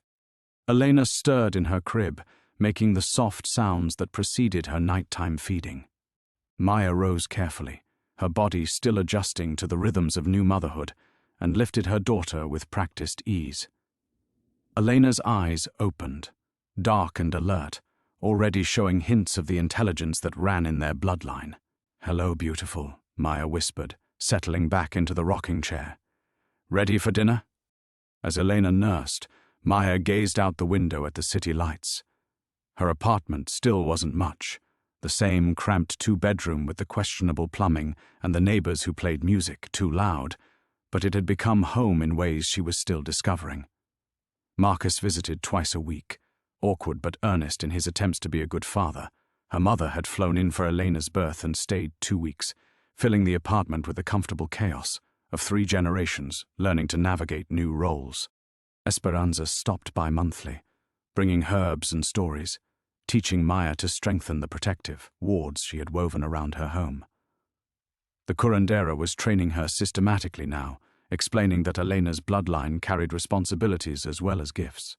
Speaker 1: Elena stirred in her crib, making the soft sounds that preceded her nighttime feeding. Maya rose carefully, her body still adjusting to the rhythms of new motherhood, and lifted her daughter with practiced ease. Elena's eyes opened, dark and alert, already showing hints of the intelligence that ran in their bloodline. "Hello, beautiful," Maya whispered, settling back into the rocking chair. "Ready for dinner?" As Elena nursed, Maya gazed out the window at the city lights. Her apartment still wasn't much, the same cramped 2-bedroom with the questionable plumbing and the neighbors who played music too loud, but it had become home in ways she was still discovering. Marcus visited twice a week, awkward but earnest in his attempts to be a good father. Her mother had flown in for Elena's birth and stayed 2 weeks, filling the apartment with the comfortable chaos of 3 generations learning to navigate new roles. Esperanza stopped by monthly, bringing herbs and stories, teaching Maya to strengthen the protective wards she had woven around her home. The curandera was training her systematically now, explaining that Elena's bloodline carried responsibilities as well as gifts.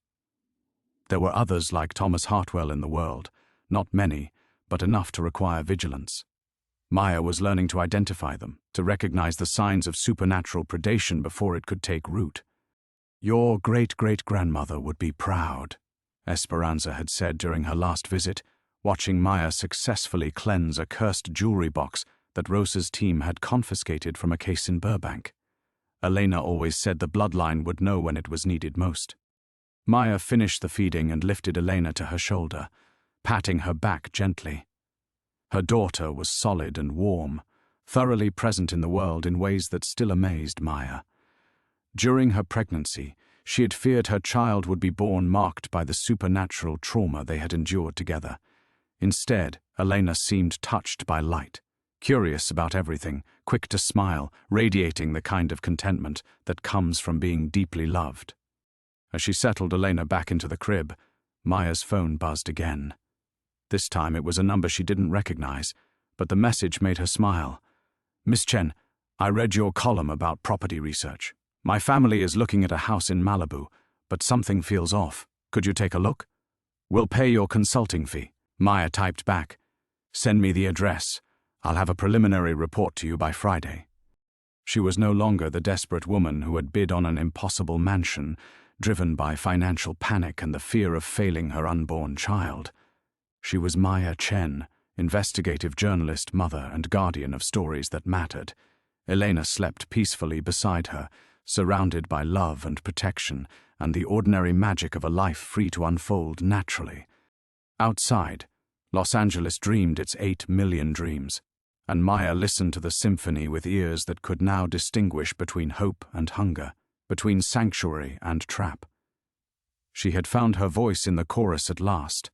Speaker 1: There were others like Thomas Hartwell in the world, not many, but enough to require vigilance. Maya was learning to identify them, to recognize the signs of supernatural predation before it could take root. "Your great-great-grandmother would be proud," Esperanza had said during her last visit, watching Maya successfully cleanse a cursed jewelry box that Rosa's team had confiscated from a case in Burbank. Elena always said the bloodline would know when it was needed most. Maya finished the feeding and lifted Elena to her shoulder, patting her back gently. Her daughter was solid and warm, thoroughly present in the world in ways that still amazed Maya. During her pregnancy, she had feared her child would be born marked by the supernatural trauma they had endured together. Instead, Elena seemed touched by light, curious about everything, quick to smile, radiating the kind of contentment that comes from being deeply loved. As she settled Elena back into the crib, Maya's phone buzzed again. This time it was a number she didn't recognize, but the message made her smile. "Miss Chen, I read your column about property research. My family is looking at a house in Malibu, but something feels off. Could you take a look? We'll pay your consulting fee." Maya typed back, "Send me the address. I'll have a preliminary report to you by Friday. She was no longer the desperate woman who had bid on an impossible mansion, driven by financial panic and the fear of failing her unborn child. She was Maya Chen, investigative journalist, mother, and guardian of stories that mattered. Elena slept peacefully beside her, surrounded by love and protection, and the ordinary magic of a life free to unfold naturally. Outside, Los Angeles dreamed its 8 million dreams, and Maya listened to the symphony with ears that could now distinguish between hope and hunger, between sanctuary and trap. She had found her voice in the chorus at last,